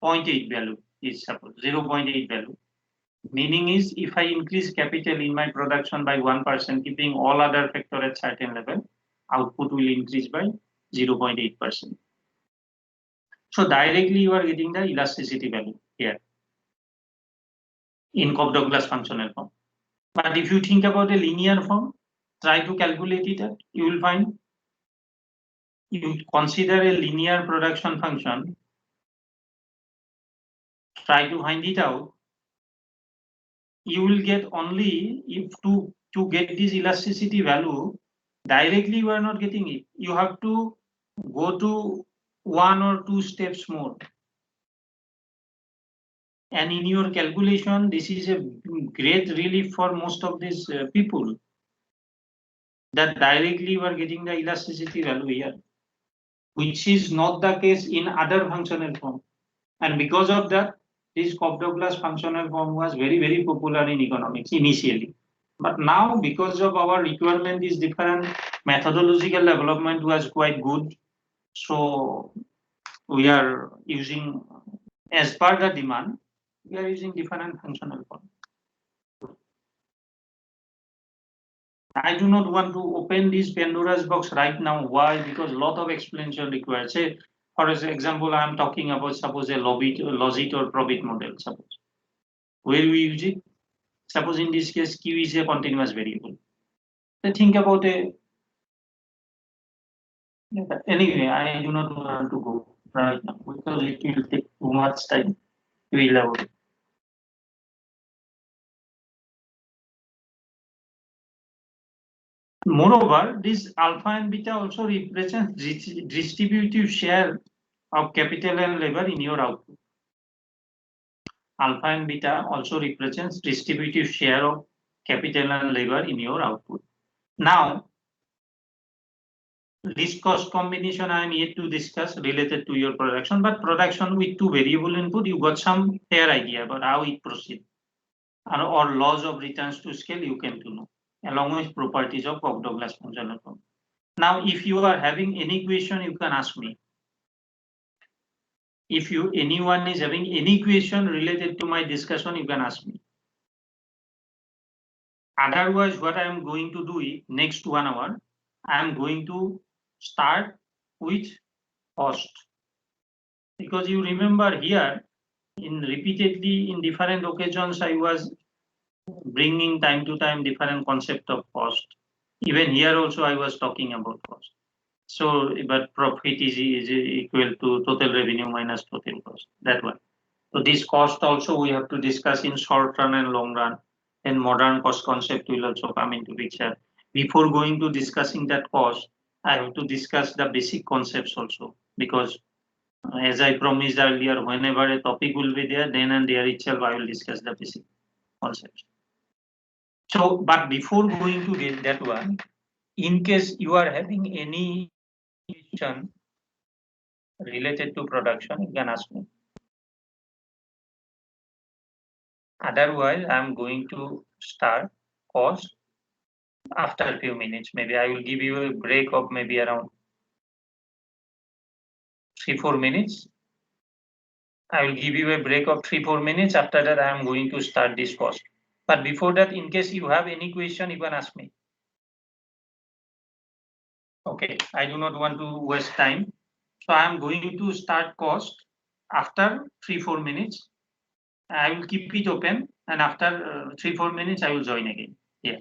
0.8 value is suppose 0.8 value. Meaning is if I increase capital in my production by 1%, keeping all other factor at certain level, output will increase by 0.8%. So directly you are getting the elasticity value here in Cobb-Douglas functional form. But if you think about a linear form, try to calculate it, you will find you consider a linear production function, try to find it out. You will get only if to get this elasticity value, directly you are not getting it. You have to go to 1 or 2 steps more. And in your calculation, this is a great relief for most of these people, that directly you are getting the elasticity value here, which is not the case in other functional form. And because of that, this Cobb-Douglas functional form was very, very popular in economics initially. But now, because of our requirement is different, methodological development was quite good. So we are using, as per the demand, we are using different functional form. I do not want to open this Pandora's box right now. Why? Because a lot of explanation required. Say, for example, I am talking about suppose a logit or probit model. Suppose where we use it. Suppose in this case, Q is a continuous variable. So think about a. Anyway, I do not want to go right now because it will take too much time to elaborate. Moreover, this alpha and beta also represents distributive share of capital and labor in your output. Alpha and beta also represents distributive share of capital and labor in your output. Now, this cost combination I am yet to discuss related to your production, but production with 2 variable input, you got some fair idea about how it proceeds. Or laws of returns to scale you came to know. along with properties of Cock-Douglas function. Now, if you are having any question, you can ask me. If anyone is having any question related to my discussion, you can ask me. Otherwise, what I am going to do is next 1 hour, I am going to start with cost. Because you remember here, repeatedly in different occasions, I was bringing time to time different concept of cost. Even here also I was talking about cost. So, but profit is equal to total revenue minus total cost, that one. So this cost also we have to discuss in short run and long run. Then modern cost concept will also come into picture. Before going to discussing that cost, I have to discuss the basic concepts also, because as I promised earlier, whenever a topic will be there, then and there itself I will discuss the basic concepts. So, but before going to get that one, in case you are having any question related to production, you can ask me. Otherwise, I'm going to start cost after a few minutes. Maybe I will give you a break of maybe around 3-4 minutes. I will give you a break of 3-4 minutes. After that, I am going to start this cost. But before that, in case you have any question, you can ask me. Okay, I do not want to waste time. So I am going to start cost after 3-4 minutes. I will keep it open, and after 3-4 minutes, I will join again. Yeah.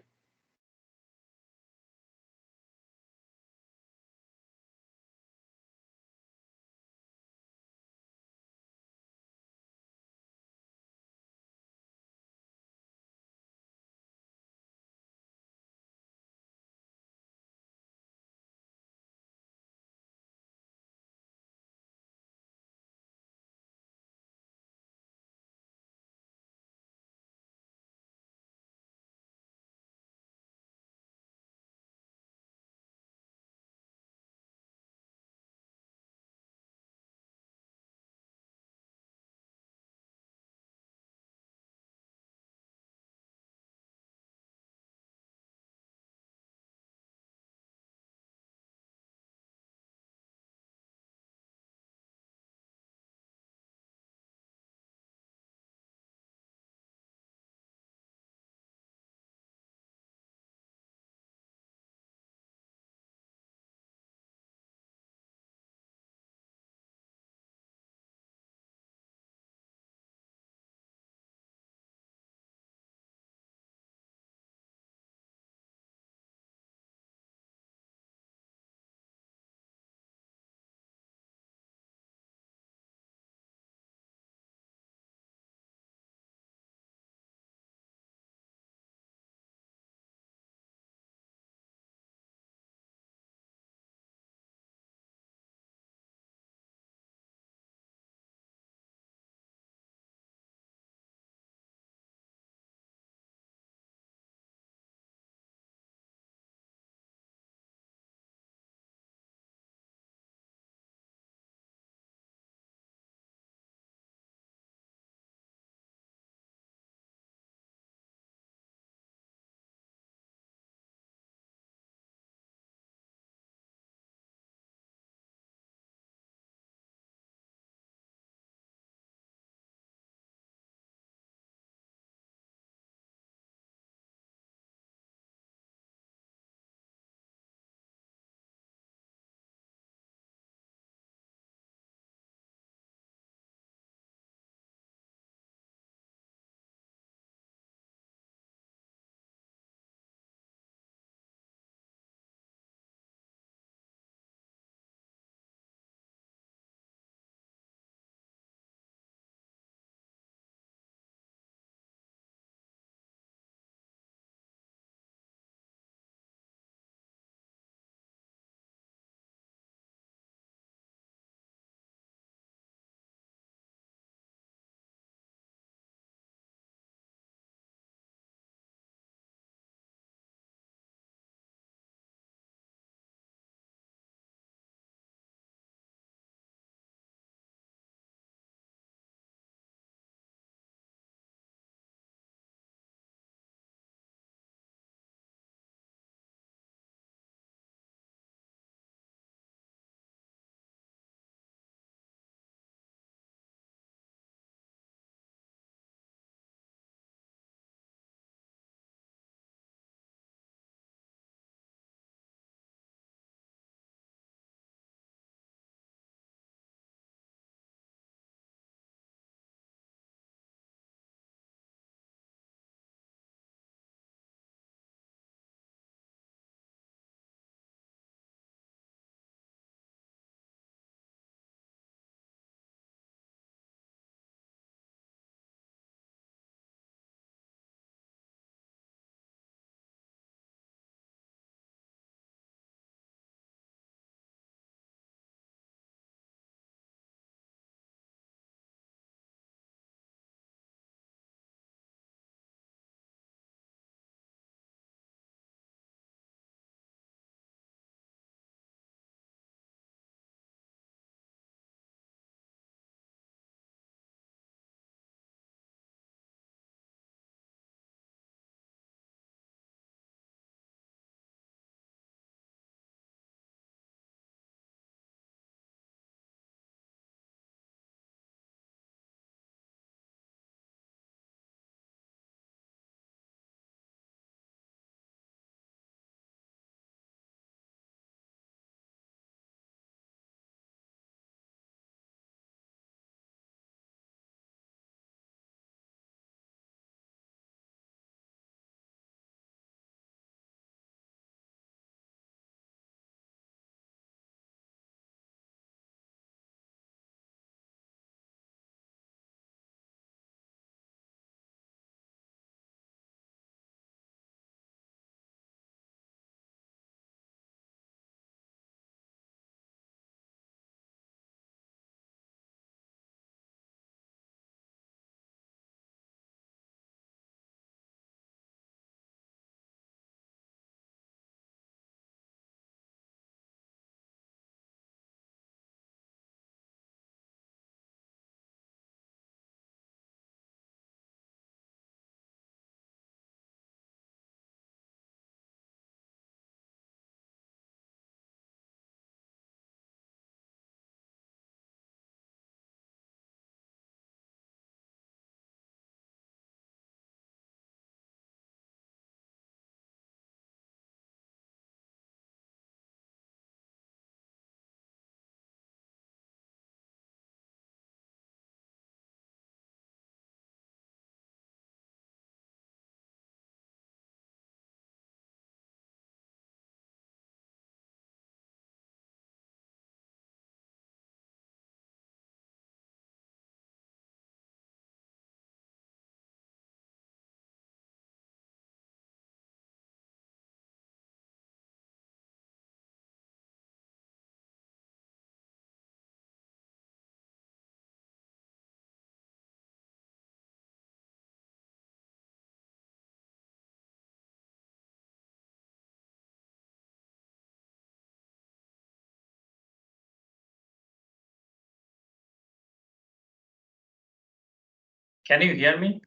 Can you hear me?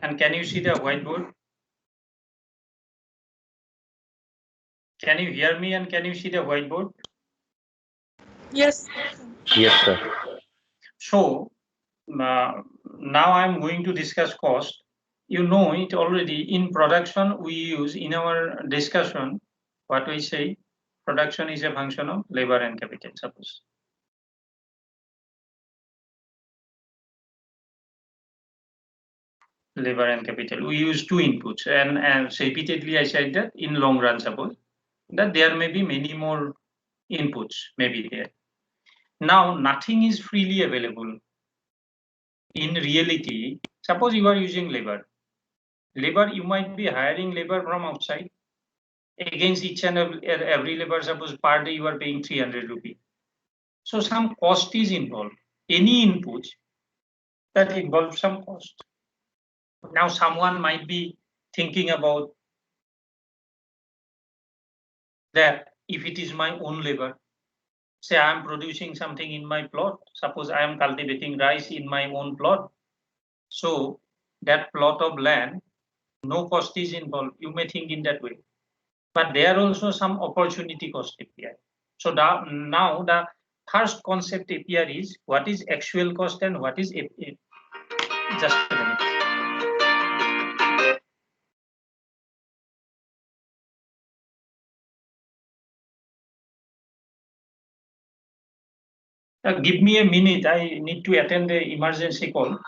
And can you see the whiteboard? Can you hear me and can you see the whiteboard? Yes. Yes, sir. So now I'm going to discuss cost. You know it already. In production, we use in our discussion what we say, production is a function of labor and capital, suppose. Labor and capital. We use two inputs, and repeatedly I said that in long run, suppose that there may be many more inputs, maybe there. Now, nothing is freely available. In reality, suppose you are using labor. Labor, you might be hiring labor from outside. Against each and every labor, suppose per day you are paying 300 rupees. So some cost is involved. Any input that involves some cost. Now someone might be thinking about that if it is my own labor, say I am producing something in my plot, suppose I am cultivating rice in my own plot. So that plot of land, no cost is involved. You may think in that way. But there are also some opportunity cost API. So now the first concept API is what is actual cost and what is API. Just a minute. Give me a minute. I need to attend the emergency call.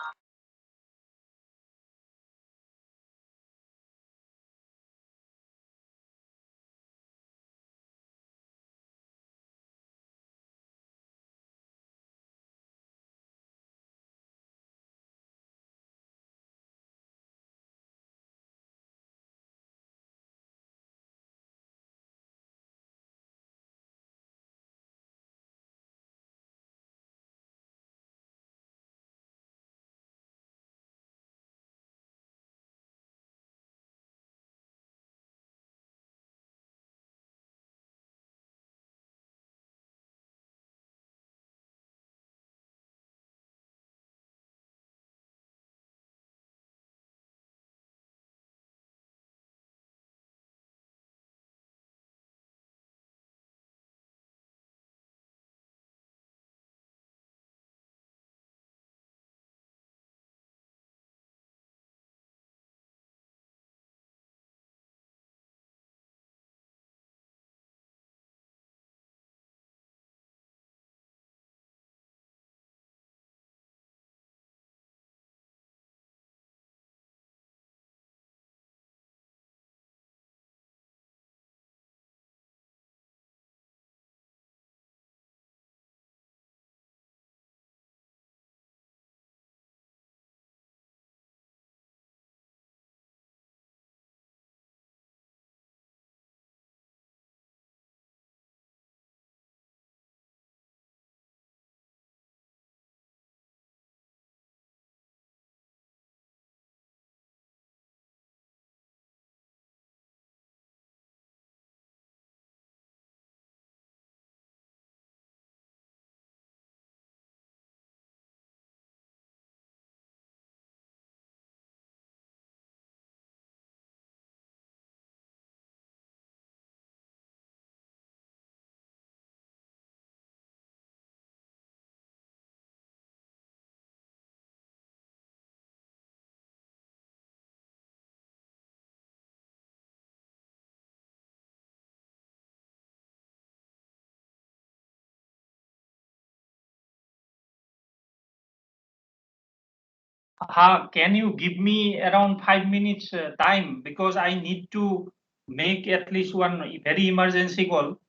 Can you give me around 5 minutes time, because I need to make at least one very emergency call.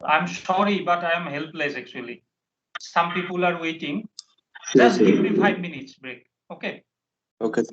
I'm sorry, but I am helpless actually. Some people are waiting. Just give me 5 minutes break. Okay. Okay.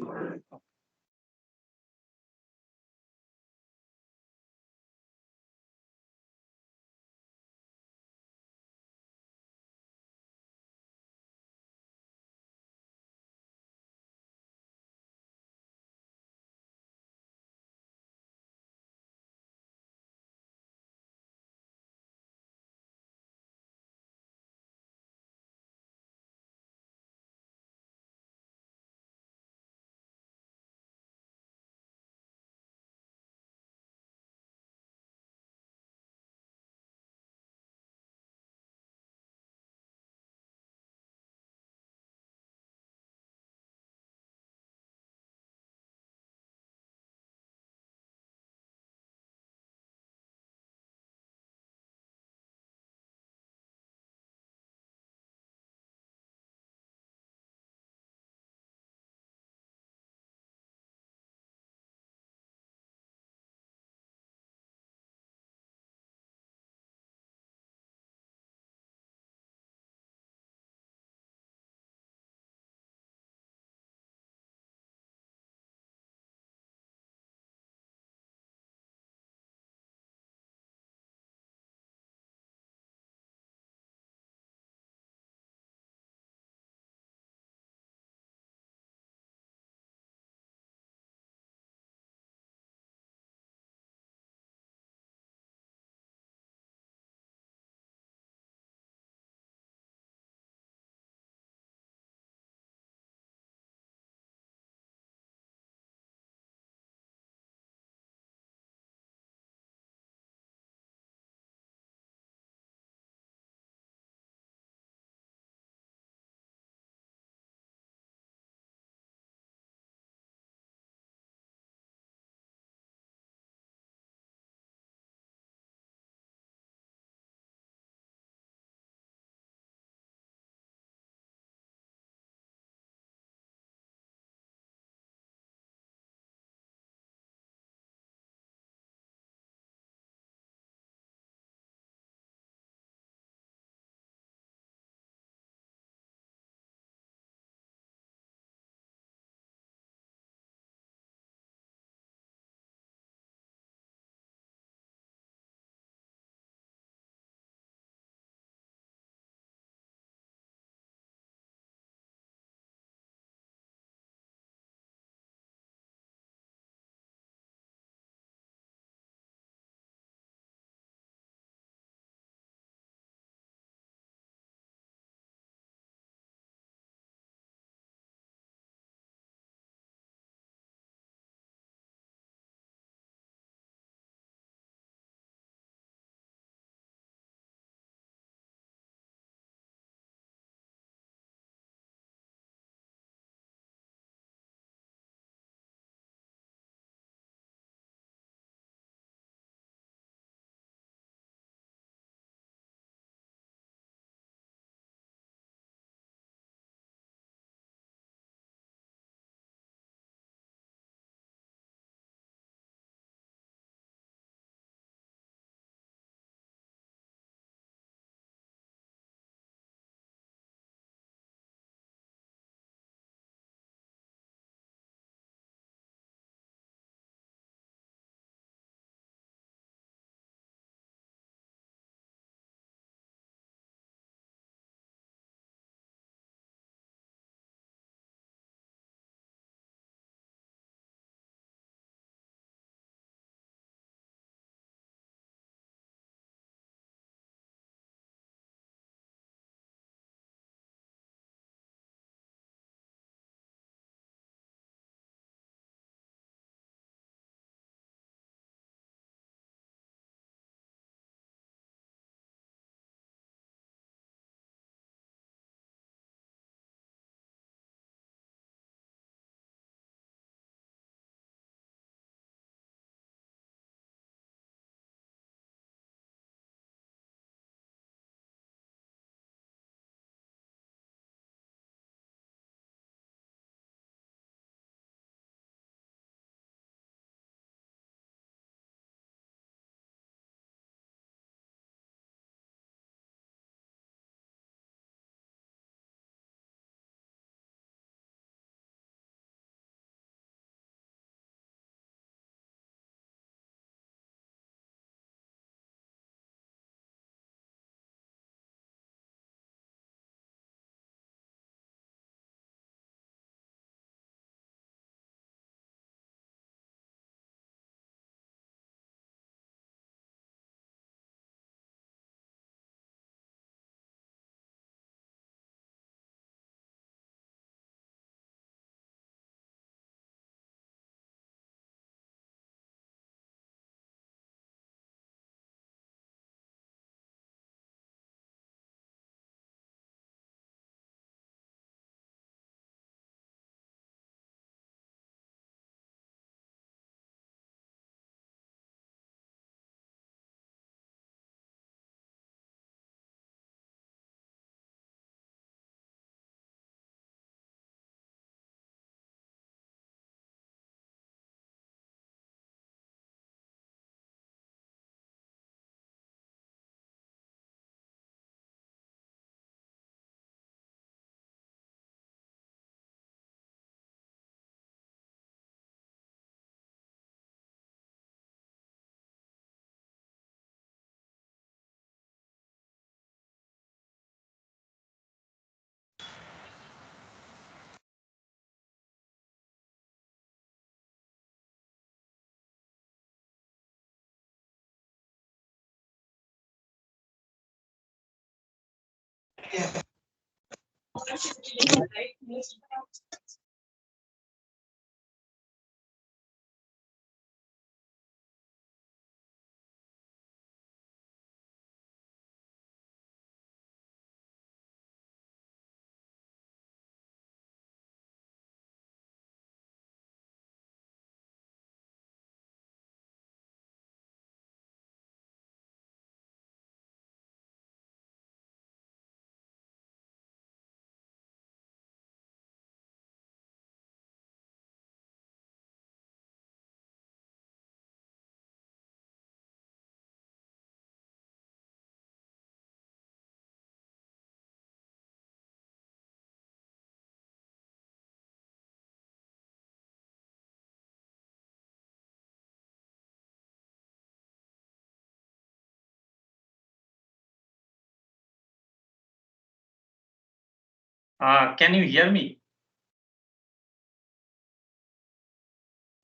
Can you hear me?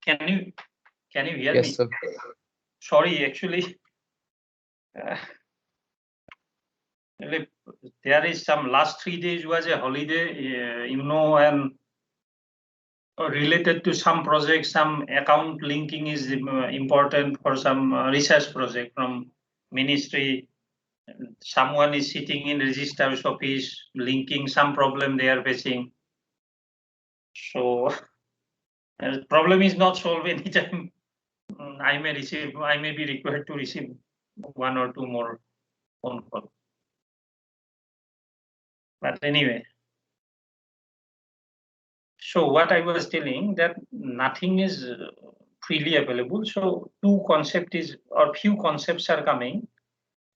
Can you hear Yes, me? sir. Sorry, actually, there is some last 3 days was a holiday, and related to some projects, some account linking is important for some research project from ministry. Someone is sitting in registrar's office, linking some problem they are facing. So problem is not solved anytime. I may be required to receive 1 or 2 more phone calls. But anyway, so what I was telling that nothing is freely available. So few concepts are coming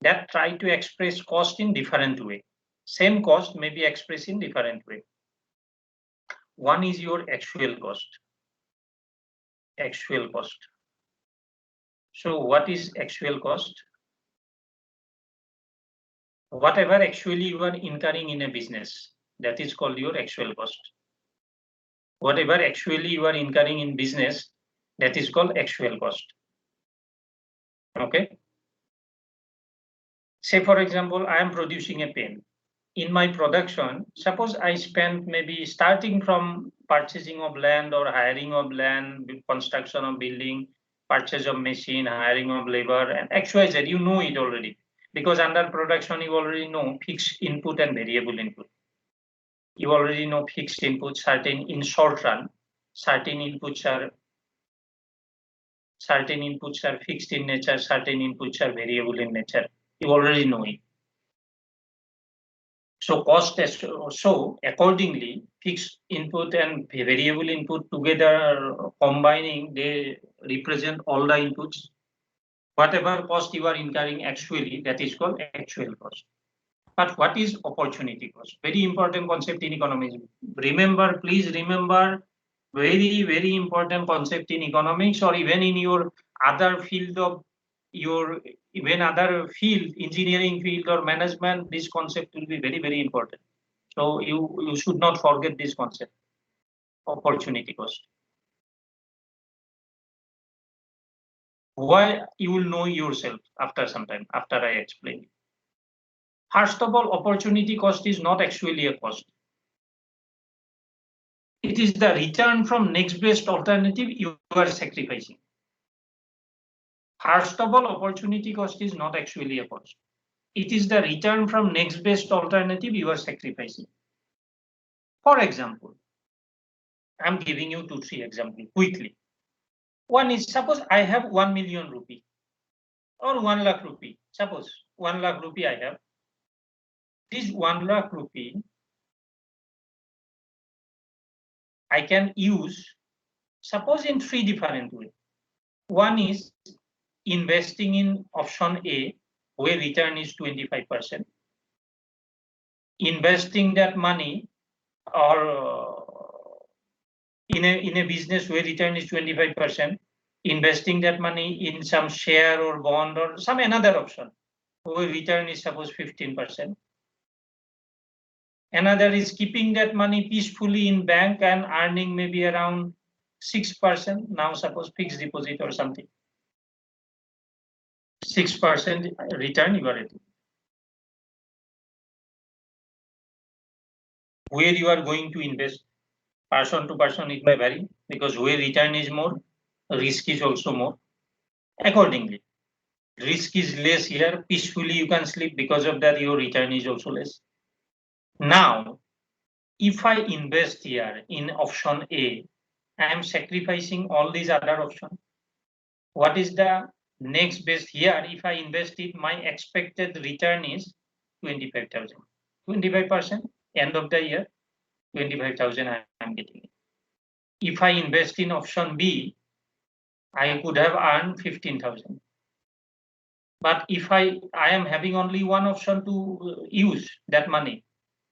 that try to express cost in different way. Same cost may be expressed in different way. One is your actual cost. Actual cost. So what is actual cost? Whatever actually you are incurring in a business, that is called your actual cost. Whatever actually you are incurring in business, that is called actual cost. Okay. Say for example, I am producing a pen. In my production, suppose I spend maybe starting from purchasing of land or hiring of land, construction of building, purchase of machine, hiring of labor, and XYZ, you know it already. Because under production, you already know fixed input and variable input. You already know fixed input, certain in short run, certain inputs are fixed in nature, certain inputs are variable in nature. You already know it. So cost is so accordingly fixed input and variable input together combining, they represent all the inputs. Whatever cost you are incurring actually, that is called actual cost. But what is opportunity cost? Very important concept in economics. Remember, please remember, very, very important concept in economics or even in your other field of your other field, engineering field or management, this concept will be very, very important. So you should not forget this concept, opportunity cost. Why? You will know yourself after some time, after I explain. First of all, opportunity cost is not actually a cost. It is the return from next best alternative you are sacrificing. First of all, opportunity cost is not actually a cost. It is the return from next best alternative you are sacrificing. For example, I'm giving you 2-3 examples quickly. One is, suppose I have 1 million rupee or 1 lakh rupee. Suppose 1 lakh rupee I have. This 1 lakh rupee I can use, suppose in 3 different ways. One is investing in option A, where return is 25%. Investing that money or in a business where return is 25%, investing that money in some share or bond or some another option where return is suppose 15%. Another is keeping that money peacefully in bank and earning maybe around 6%. Now suppose fixed deposit or something. 6% return you are getting. where you are going to invest. Person to person, it may vary because where return is more, risk is also more. Accordingly, risk is less here, peacefully you can sleep, because of that your return is also less. Now, if I invest here in option A, I am sacrificing all these other options. What is the next best here? If I invest it, my expected return is 25,000. 25%, end of the year, 25,000 I am getting it. If I invest in option B, I could have earned 15,000. But if I am having only one option to use that money.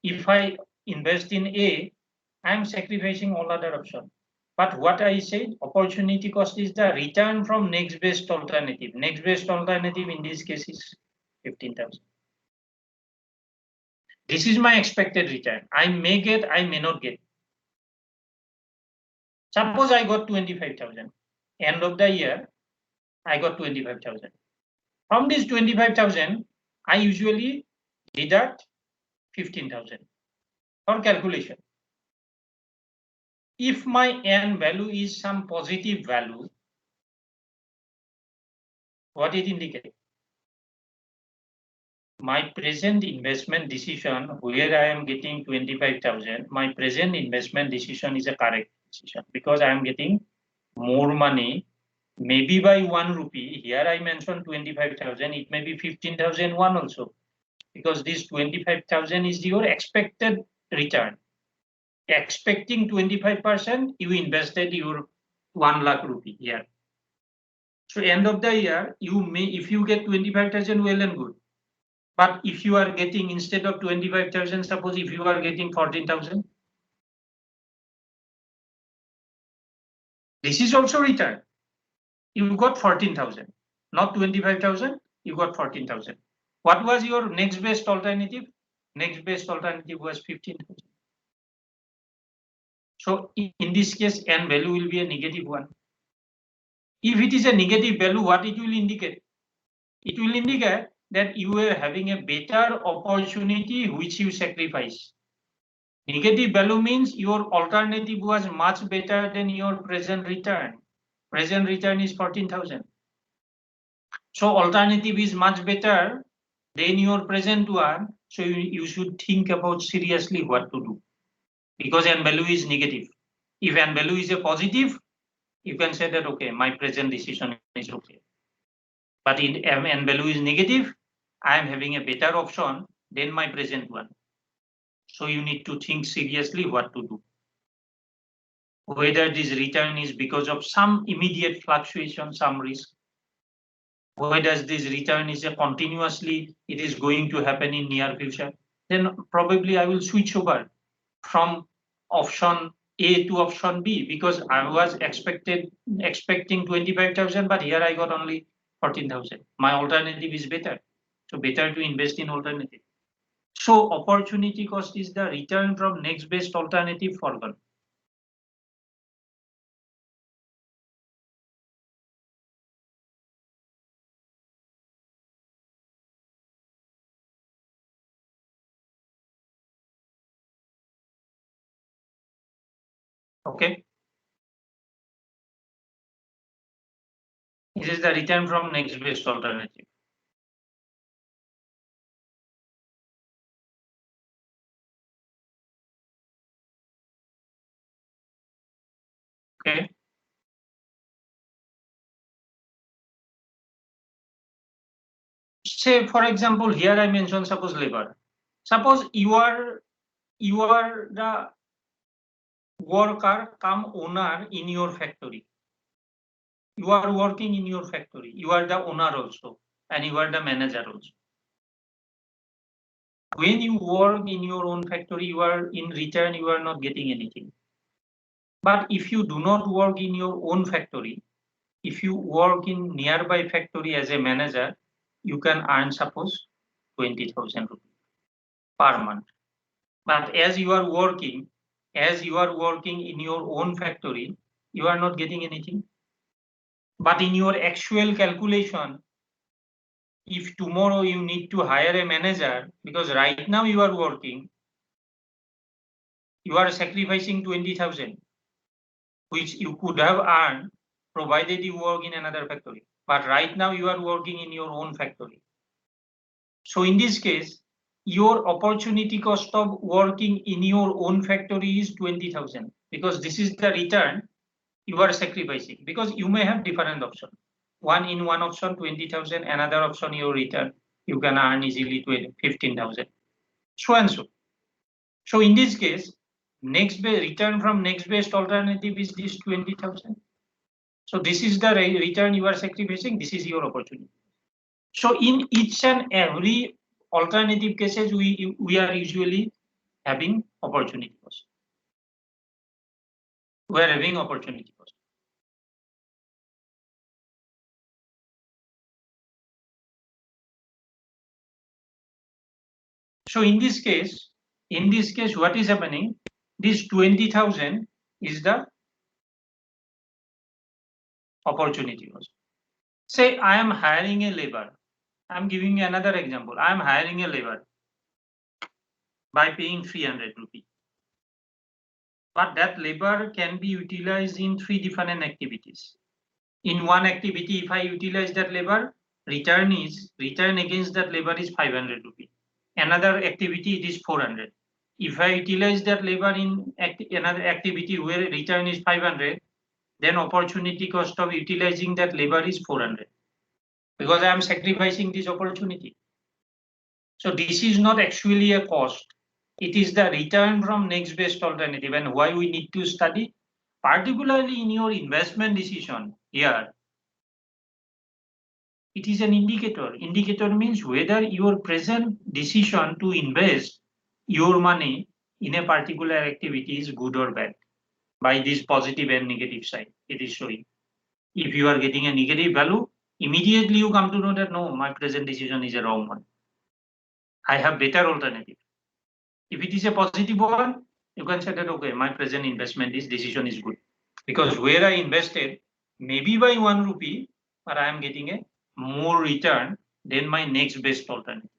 If I invest in A, I am sacrificing all other options. But what I said, opportunity cost is the return from next best alternative. Next best alternative in this case is 15,000. This is my expected return. I may get, I may not get. Suppose I got 25,000. End of the year, I got 25,000. From this 25,000, I usually deduct 15,000 for calculation. If my N value is some positive value, what it indicates? My present investment decision, where I am getting 25,000, my present investment decision is a correct decision because I am getting more money, maybe by 1 rupee. Here I mentioned 25,000, it may be 15,001 also, because this 25,000 is your expected return. Expecting 25%, you invested your 1 lakh rupee here. So end of the year, you may, if you get 25,000, well and good. But if you are getting, instead of 25,000, suppose if you are getting 14,000, this is also return. You got 14,000, not 25,000, you got 14,000. What was your next best alternative? Next best alternative was 15,000. So in this case, N value will be a -1. If it is a negative value, what it will indicate? It will indicate that you are having a better opportunity which you sacrifice. Negative value means your alternative was much better than your present return. Present return is 14,000. So alternative is much better than your present one. So you should think about seriously what to do, because N value is negative. If N value is a positive, you can say that, okay, my present decision is okay. But in N value is negative, I am having a better option than my present one. So you need to think seriously what to do. Whether this return is because of some immediate fluctuation, some risk. Whether this return is a continuously, it is going to happen in near future. Then probably I will switch over from option A to option B, because I was expecting 25,000, but here I got only 14,000. My alternative is better. So better to invest in alternative. So opportunity cost is the return from next best alternative forgone. Okay. This is the return from next best alternative. Okay. Say, for example, here I mentioned, suppose labor. Suppose you are the worker come owner in your factory. You are working in your factory. You are the owner also, and you are the manager also. When you work in your own factory, you are in return, you are not getting anything. But if you do not work in your own factory, if you work in nearby factory as a manager, you can earn, suppose, 20,000 rupees per month. But as you are working in your own factory, you are not getting anything. But in your actual calculation, if tomorrow you need to hire a manager, because right now you are working, you are sacrificing 20,000, which you could have earned provided you work in another factory. But right now you are working in your own factory. So in this case, your opportunity cost of working in your own factory is 20,000, because this is the return you are sacrificing, because you may have different options. One option 20,000, another option your return you can earn easily 15,000, so and so. So in this case, return from next best alternative is this 20,000. So this is the return you are sacrificing. This is your opportunity. So in each and every alternative cases, we are usually having opportunity cost. We are having opportunity cost. So in this case, what is happening? This 20,000 is the opportunity cost. Say I am hiring a labor. I'm giving you another example. I am hiring a labor by paying 300 rupees. But that labor can be utilized in 3 different activities. In one activity, if I utilize that labor, return against that labor is 500 rupees. Another activity, it is 400. If I utilize that labor in another activity where return is 500, then opportunity cost of utilizing that labor is 400, because I am sacrificing this opportunity. So this is not actually a cost. It is the return from next best alternative, and why we need to study, particularly in your investment decision here. It is an indicator. Indicator means whether your present decision to invest your money in a particular activity is good or bad. By this positive and negative side, it is showing. If you are getting a negative value, immediately you come to know that no, my present decision is a wrong one. I have better alternative. If it is a positive one, you can say that, okay, my present investment decision is good, because where I invested maybe by 1 rupee, but I am getting a more return than my next best alternative.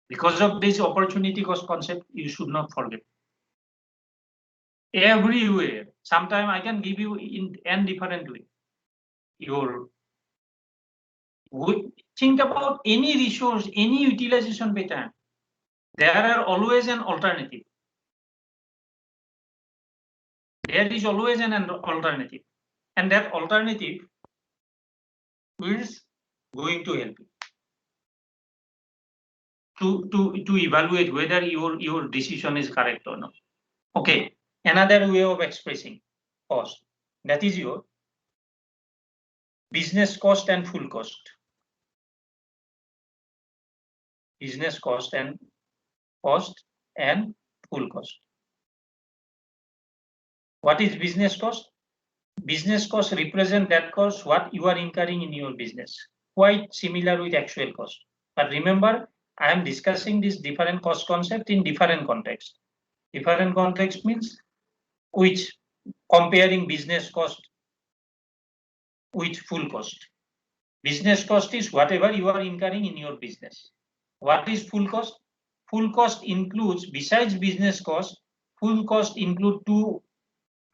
Because of this opportunity cost concept, you should not forget. Everywhere, sometime I can give you in n different way. Think about any resource, any utilization pattern. There are always an alternative. There is always an alternative, and that alternative is going to help you to evaluate whether your decision is correct or not. Okay, another way of expressing cost, that is your business cost and full cost. Business cost and full cost. What is business cost? Business cost represent that cost what you are incurring in your business, quite similar with actual cost. But remember, I am discussing this different cost concept in different context. Different context means which comparing business cost with full cost. Business cost is whatever you are incurring in your business. What is full cost? Full cost includes, besides business cost, full cost include 2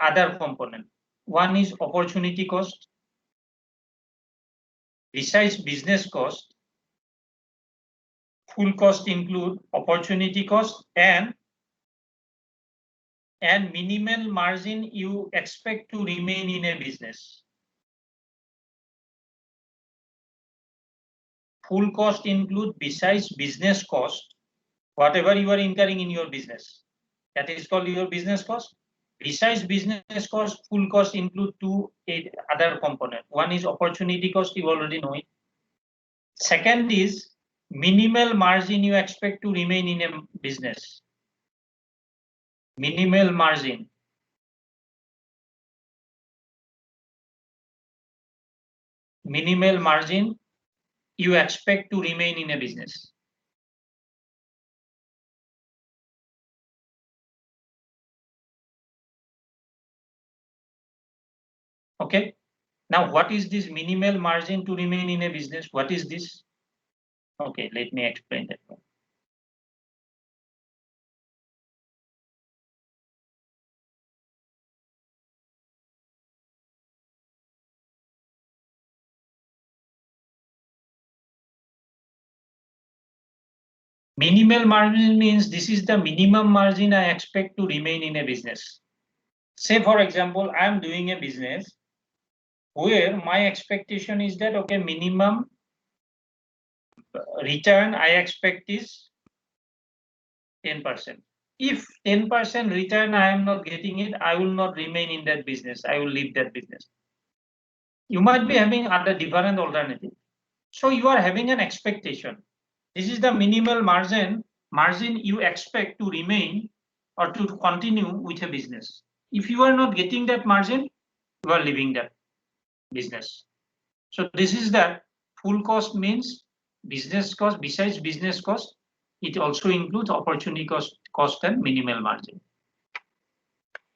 other components. One is opportunity cost. Besides business cost, full cost include opportunity cost and minimal margin you expect to remain in a business. Full cost include, besides business cost, whatever you are incurring in your business. That is called your business cost. Besides business cost, full cost include 2 other components. One is opportunity cost, you already know it. Second is minimal margin you expect to remain in a business. Minimal margin. Minimal margin you expect to remain in a business. Okay. Now, what is this minimal margin to remain in a business? What is this? Okay, let me explain that one. Minimal margin means this is the minimum margin I expect to remain in a business. Say, for example, I'm doing a business where my expectation is that, okay, minimum return I expect is 10%. If 10% return I am not getting it, I will not remain in that business. I will leave that business. You might be having other different alternative. So you are having an expectation. This is the minimal margin you expect to remain or to continue with a business. If you are not getting that margin, you are leaving that business. So this is that full cost means business cost. Besides business cost, it also includes opportunity cost and minimal margin.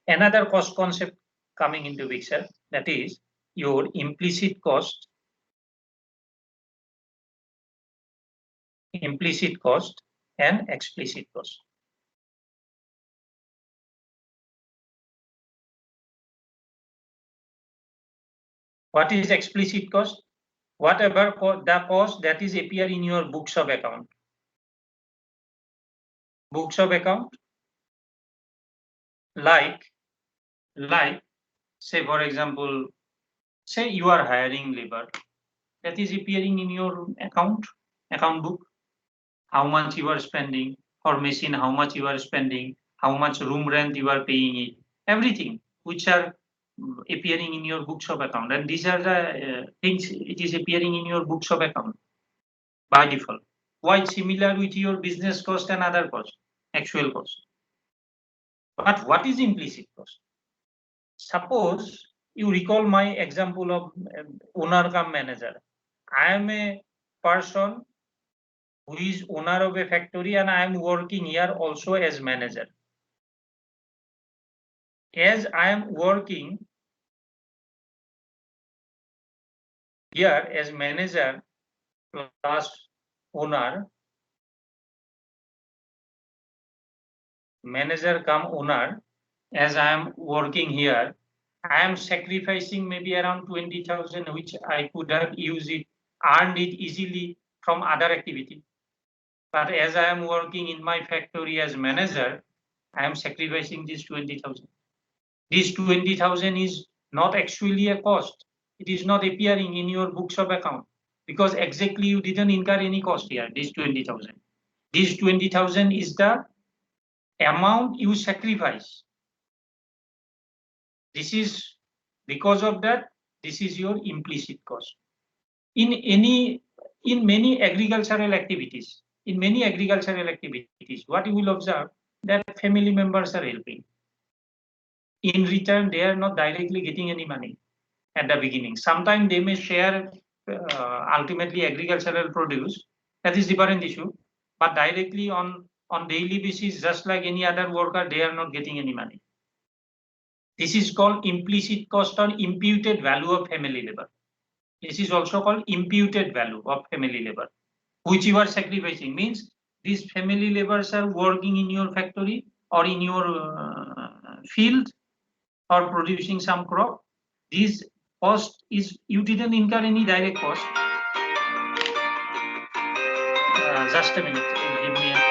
Another cost concept coming into picture, that is your implicit cost and explicit cost. What is explicit cost? Whatever the cost that is appear in your books of account. Books of account, like say for example, say you are hiring labor, that is appearing in your account book. How much you are spending for machine, how much you are spending, how much room rent you are paying it, everything which are appearing in your books of account, and these are the things it is appearing in your books of account by default. Why? Similar with your business cost and other cost, actual cost. But what is implicit cost? Suppose you recall my example of owner cum manager. I am a person who is owner of a factory and I am working here also as manager. As I am working here as manager plus owner, manager cum owner, as I am working here, I am sacrificing maybe around 20,000, which I could have used it, earned it easily from other activity. But as I am working in my factory as manager, I am sacrificing this 20,000. This 20,000 is not actually a cost. It is not appearing in your books of account because exactly you didn't incur any cost here, this 20,000. This 20,000 is the amount you sacrifice. This is because of that, this is your implicit cost. In many agricultural activities, what you will observe that family members are helping. In return, they are not directly getting any money at the beginning. Sometimes they may share ultimately agricultural produce. That is different issue. But directly on daily basis, just like any other worker, they are not getting any money. This is called implicit cost or imputed value of family labor. This is also called imputed value of family labor, which you are sacrificing. Means these family laborers are working in your factory or in your field or producing some crop. This cost is, you didn't incur any direct cost. Just a minute, give me a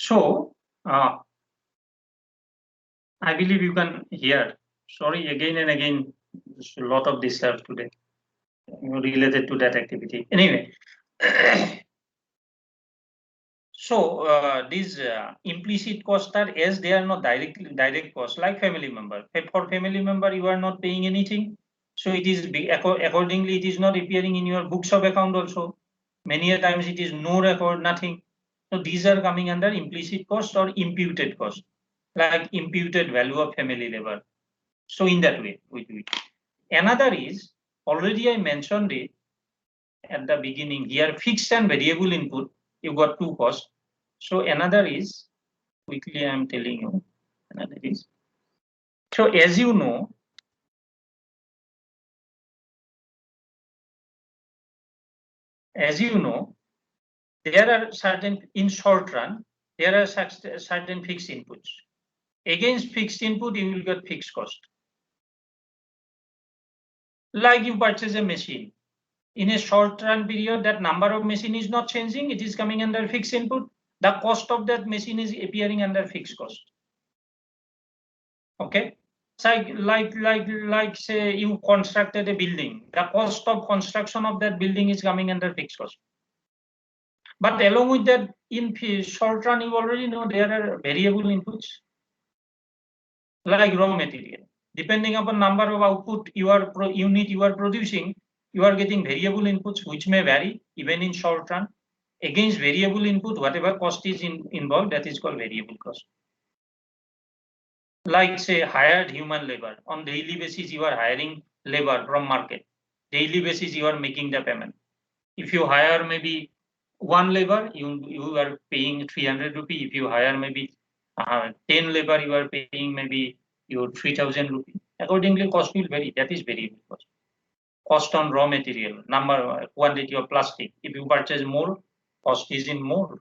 So, I believe you can hear. Sorry, again and again, there's a lot of disturb today related to that activity. Anyway, so these implicit costs are, as they are not direct costs like family member. For family member, you are not paying anything, so it is accordingly it is not appearing in your books of account also. Many a times it is no record, nothing. So these are coming under implicit cost or imputed cost, like imputed value of family labor. So in that way, we do it. Another is, already I mentioned it at the beginning here, fixed and variable input, you got two costs. So another is, quickly I am telling you, another is, so as you know, there are certain, in short run, there are certain fixed inputs. Against fixed input, you will get fixed cost. Like you purchase a machine. In a short run period, that number of machine is not changing, it is coming under fixed input. The cost of that machine is appearing under fixed cost. Okay. So like say you constructed a building, the cost of construction of that building is coming under fixed cost. But along with that, in short run, you already know there are variable inputs like raw material. Depending upon number of output unit you are producing, you are getting variable inputs which may vary even in short run. Against variable input, whatever cost is involved, that is called variable cost. Like say hired human labor, on daily basis you are hiring labor from market. Daily basis you are making the payment. If you hire maybe one labor, you are paying 300 rupee. If you hire maybe 10 labor, you are paying maybe your 3000 rupee. Accordingly, cost will vary. That is variable cost. Cost on raw material, quantity of plastic. If you purchase more, cost is in more.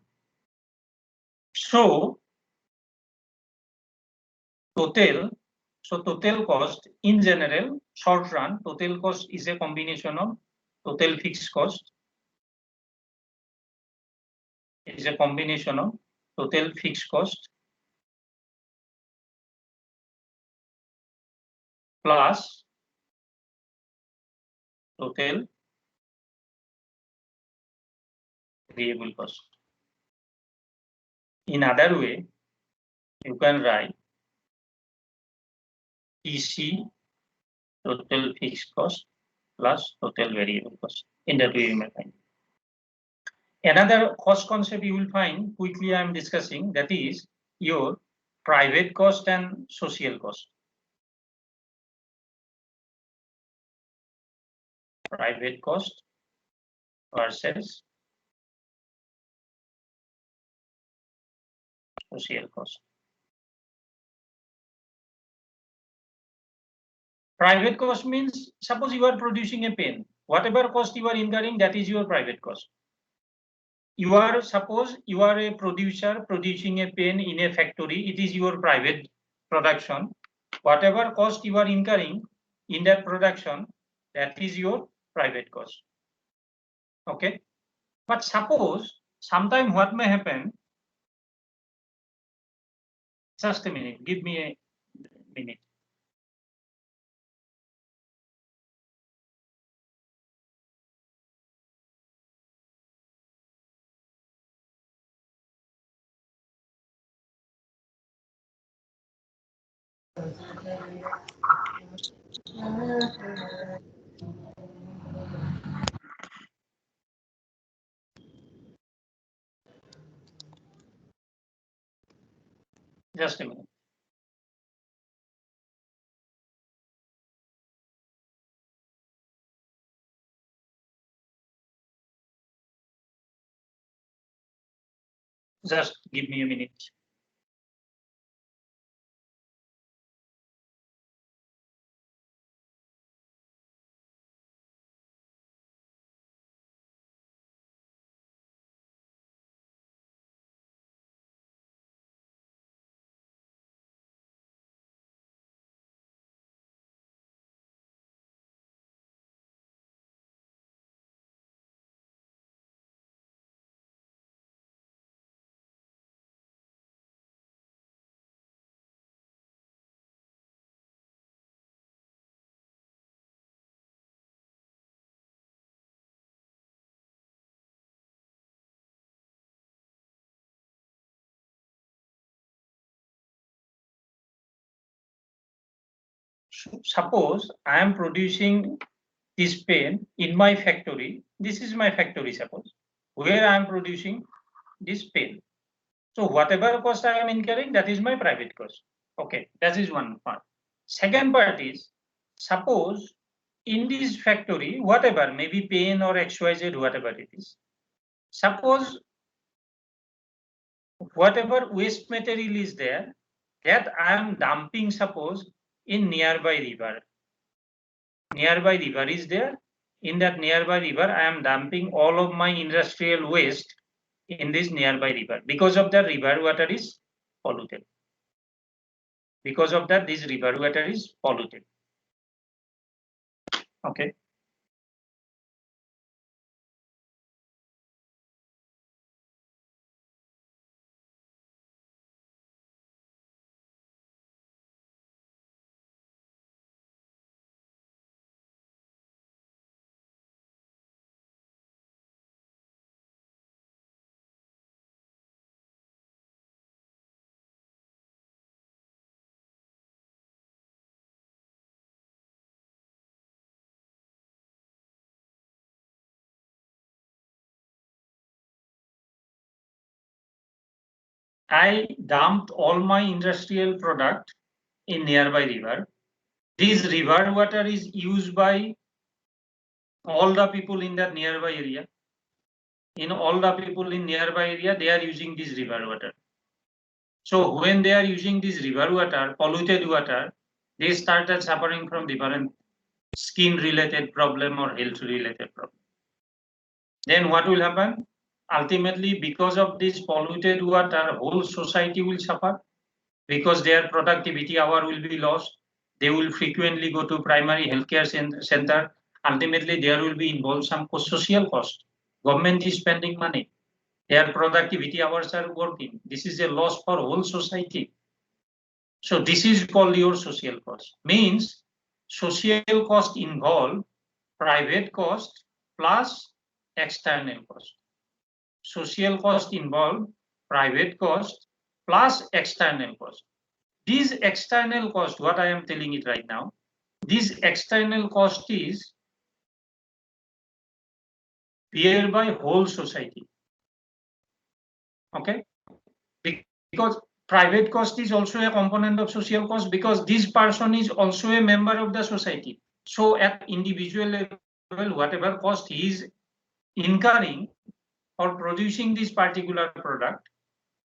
So total cost in general, short run, total cost is a combination of total fixed cost. Is a combination of total fixed cost plus total variable cost. In other way, you can write TC, total fixed cost, plus total variable cost. In that way, you may find. Another cost concept you will find, quickly I am discussing, that is your private cost and social cost. Private cost versus social cost. Private cost means, suppose you are producing a pen, whatever cost you are incurring, that is your private cost. Suppose you are a producer producing a pen in a factory, it is your private production. Whatever cost you are incurring in that production, that is your private cost. Okay. But suppose sometime what may happen, just a minute, give me a minute. Just a minute. Just give me a minute. So suppose I am producing this pen in my factory. This is my factory, suppose, where I am producing this pen. So whatever cost I am incurring, that is my private cost. Okay, that is one part. Second part is, suppose in this factory, whatever, maybe pen or XYZ, whatever it is, suppose whatever waste material is there, that I am dumping, suppose, in nearby river. Nearby river is there. In that nearby river, I am dumping all of my industrial waste in this nearby river. Because of that, river water is polluted. Because of that, this river water is polluted. Okay. I dumped all my industrial product in nearby river. This river water is used by all the people in that nearby area. In all the people in nearby area, they are using this river water. So when they are using this river water, polluted water, they started suffering from different skin related problem or health related problem. Then what will happen? Ultimately, because of this polluted water, whole society will suffer because their productivity hour will be lost. They will frequently go to primary healthcare center. Ultimately, there will be involved some social cost. Government is spending money. Their productivity hours are working. This is a loss for whole society. So this is called your social cost. Means social cost involve private cost plus external cost. Social cost involve private cost plus external cost. This external cost, what I am telling it right now, this external cost is bear by whole society. Okay, because private cost is also a component of social cost because this person is also a member of the society. So at individual level, whatever cost he is incurring or producing this particular product,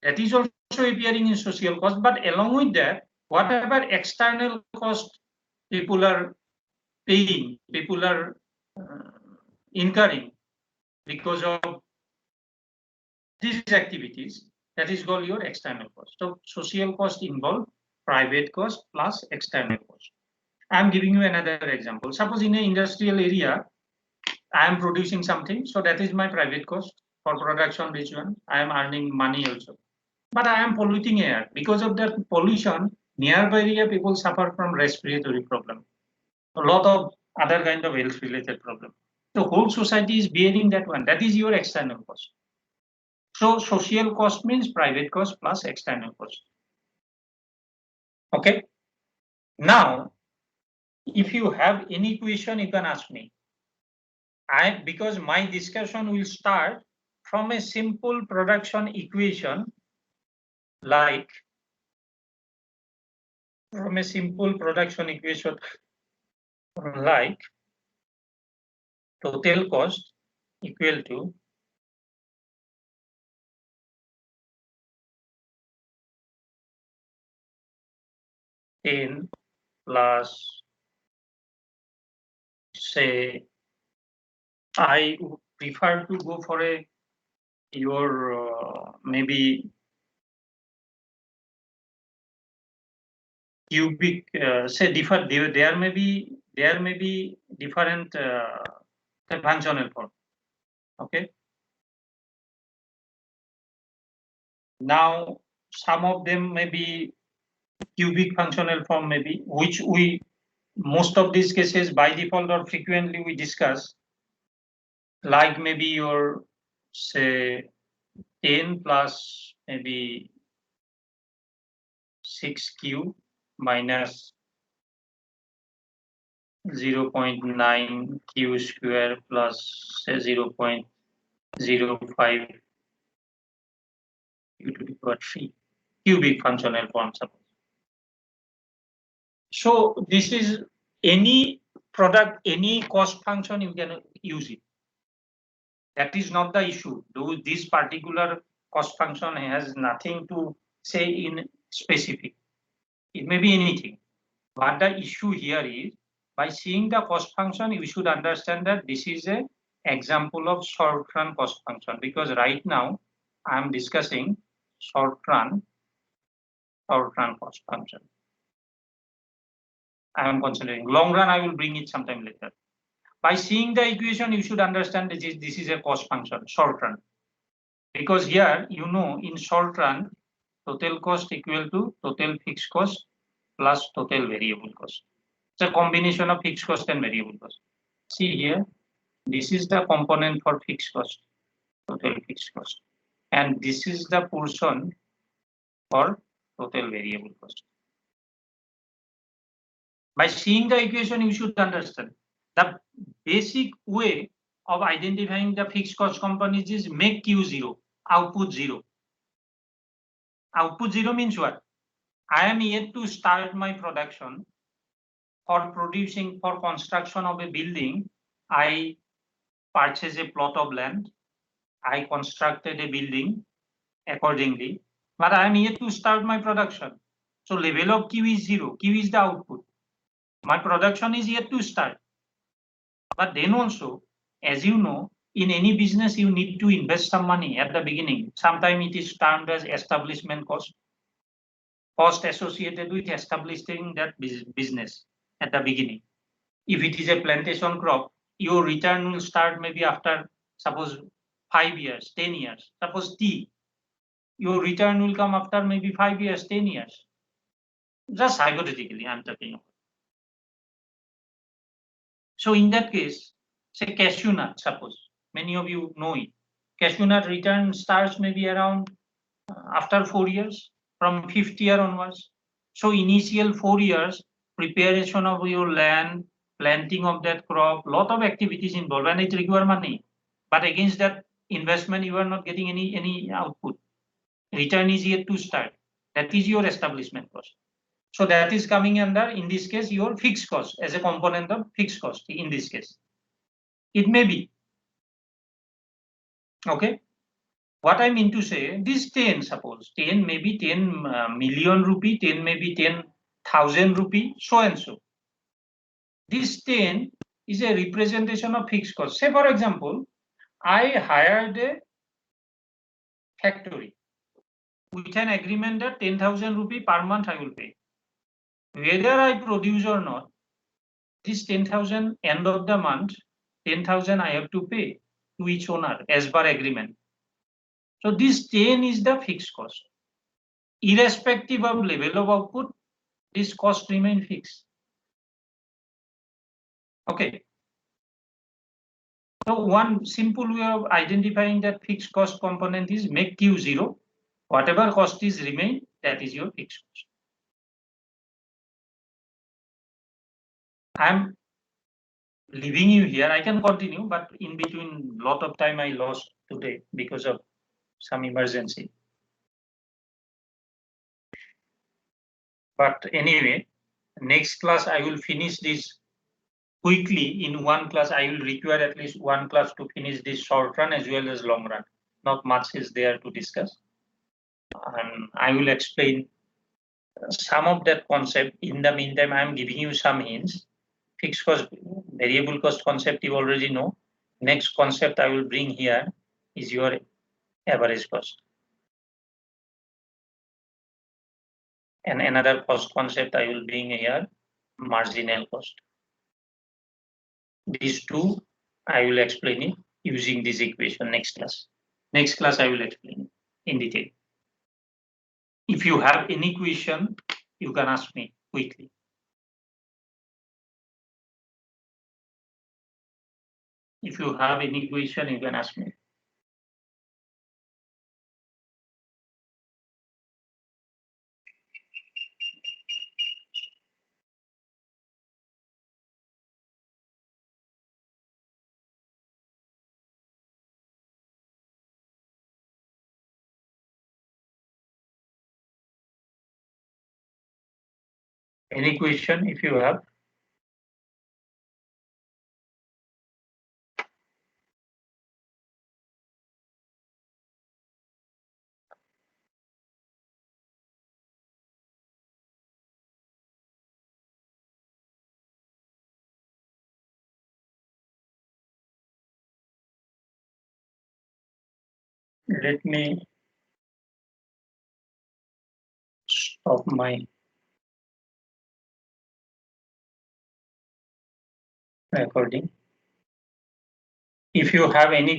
that is also appearing in social cost. But along with that, whatever external cost people are paying, people are incurring because of these activities, that is called your external cost. So social cost involve private cost plus external cost. I am giving you another example. Suppose in an industrial area, I am producing something, so that is my private cost for production region. I am earning money also. But I am polluting air. Because of that pollution, nearby area people suffer from respiratory problem. A lot of other kind of health related problem. The whole society is bearing that one. That is your external cost. So social cost means private cost plus external cost. Okay. Now, if you have any question, you can ask me. Because my discussion will start from a simple production equation like total cost equal to n plus, say, I would prefer to go for your maybe cubic, say there may be different conventional form. Okay. Now some of them may be cubic functional form, maybe, which we most of these cases by default or frequently we discuss, like maybe your, say, 10 plus maybe 6 cube minus 0.9 q square plus say 0.05 u to the power 3 cubic functional form, suppose. So this is any product, any cost function, you can use it. That is not the issue. Though this particular cost function has nothing to say in specific. It may be anything. But the issue here is, by seeing the cost function, you should understand that this is an example of short-run cost function, because right now I am discussing short-run cost function. I am considering long run. I will bring it sometime later. By seeing the equation, you should understand that this is a cost function, short run. Because here, in short run, total cost equal to total fixed cost plus total variable cost. It's a combination of fixed cost and variable cost. See here, this is the component for fixed cost, total fixed cost. And this is the portion for total variable cost. By seeing the equation, you should understand the basic way of identifying the fixed cost components is make Q 0, output 0. Output 0 means what? I am yet to start my production. For construction of a building, I purchase a plot of land. I constructed a building accordingly, but I am yet to start my production. So level of Q is 0. Q is the output. My production is yet to start. But then also, as you know, in any business, you need to invest some money at the beginning. Sometimes it is termed as establishment cost associated with establishing that business at the beginning. If it is a plantation crop, your return will start maybe after, suppose 5 years, 10 years. Suppose tea, your return will come after maybe 5 years, 10 years. Just hypothetically, I'm talking about. So in that case, say cashew nut, suppose, many of you know it. Cashew nut return starts maybe around after 4 years, from 5th year onwards. So initial 4 years, preparation of your land, planting of that crop, lot of activities involved, and it requires money. But against that investment, you are not getting any output. Return is yet to start. That is your establishment cost. So that is coming under, in this case, your fixed cost as a component of fixed cost in this case. It may be. Okay. What I mean to say, this 10, suppose 10 may be 10 million rupee, 10 may be 10,000 rupee, so and so. This 10 is a representation of fixed cost. Say, for example, I hired a factory with an agreement that 10,000 rupee per month I will pay. Whether I produce or not, this 10,000 end of the month, 10,000 I have to pay to each owner as per agreement. So this 10 is the fixed cost. Irrespective of level of output, this cost remain fixed. Okay. So one simple way of identifying that fixed cost component is make Q 0. Whatever cost is remain, that is your fixed cost. I'm leaving you here. I can continue, but in between, lot of time I lost today because of some emergency. But anyway, next class I will finish this quickly. In one class, I will require at least one class to finish this short run as well as long run. Not much is there to discuss. And I will explain some of that concept. In the meantime, I am giving you some hints. Fixed cost, variable cost concept you already know. Next concept I will bring here is your average cost. And another cost concept I will bring here, marginal cost. These two I will explain it using this equation next class. Next class I will explain it in detail. If you have any question, you can ask me quickly. If you have any question, you can ask me. Any question if you have? Let me stop my recording. If you have any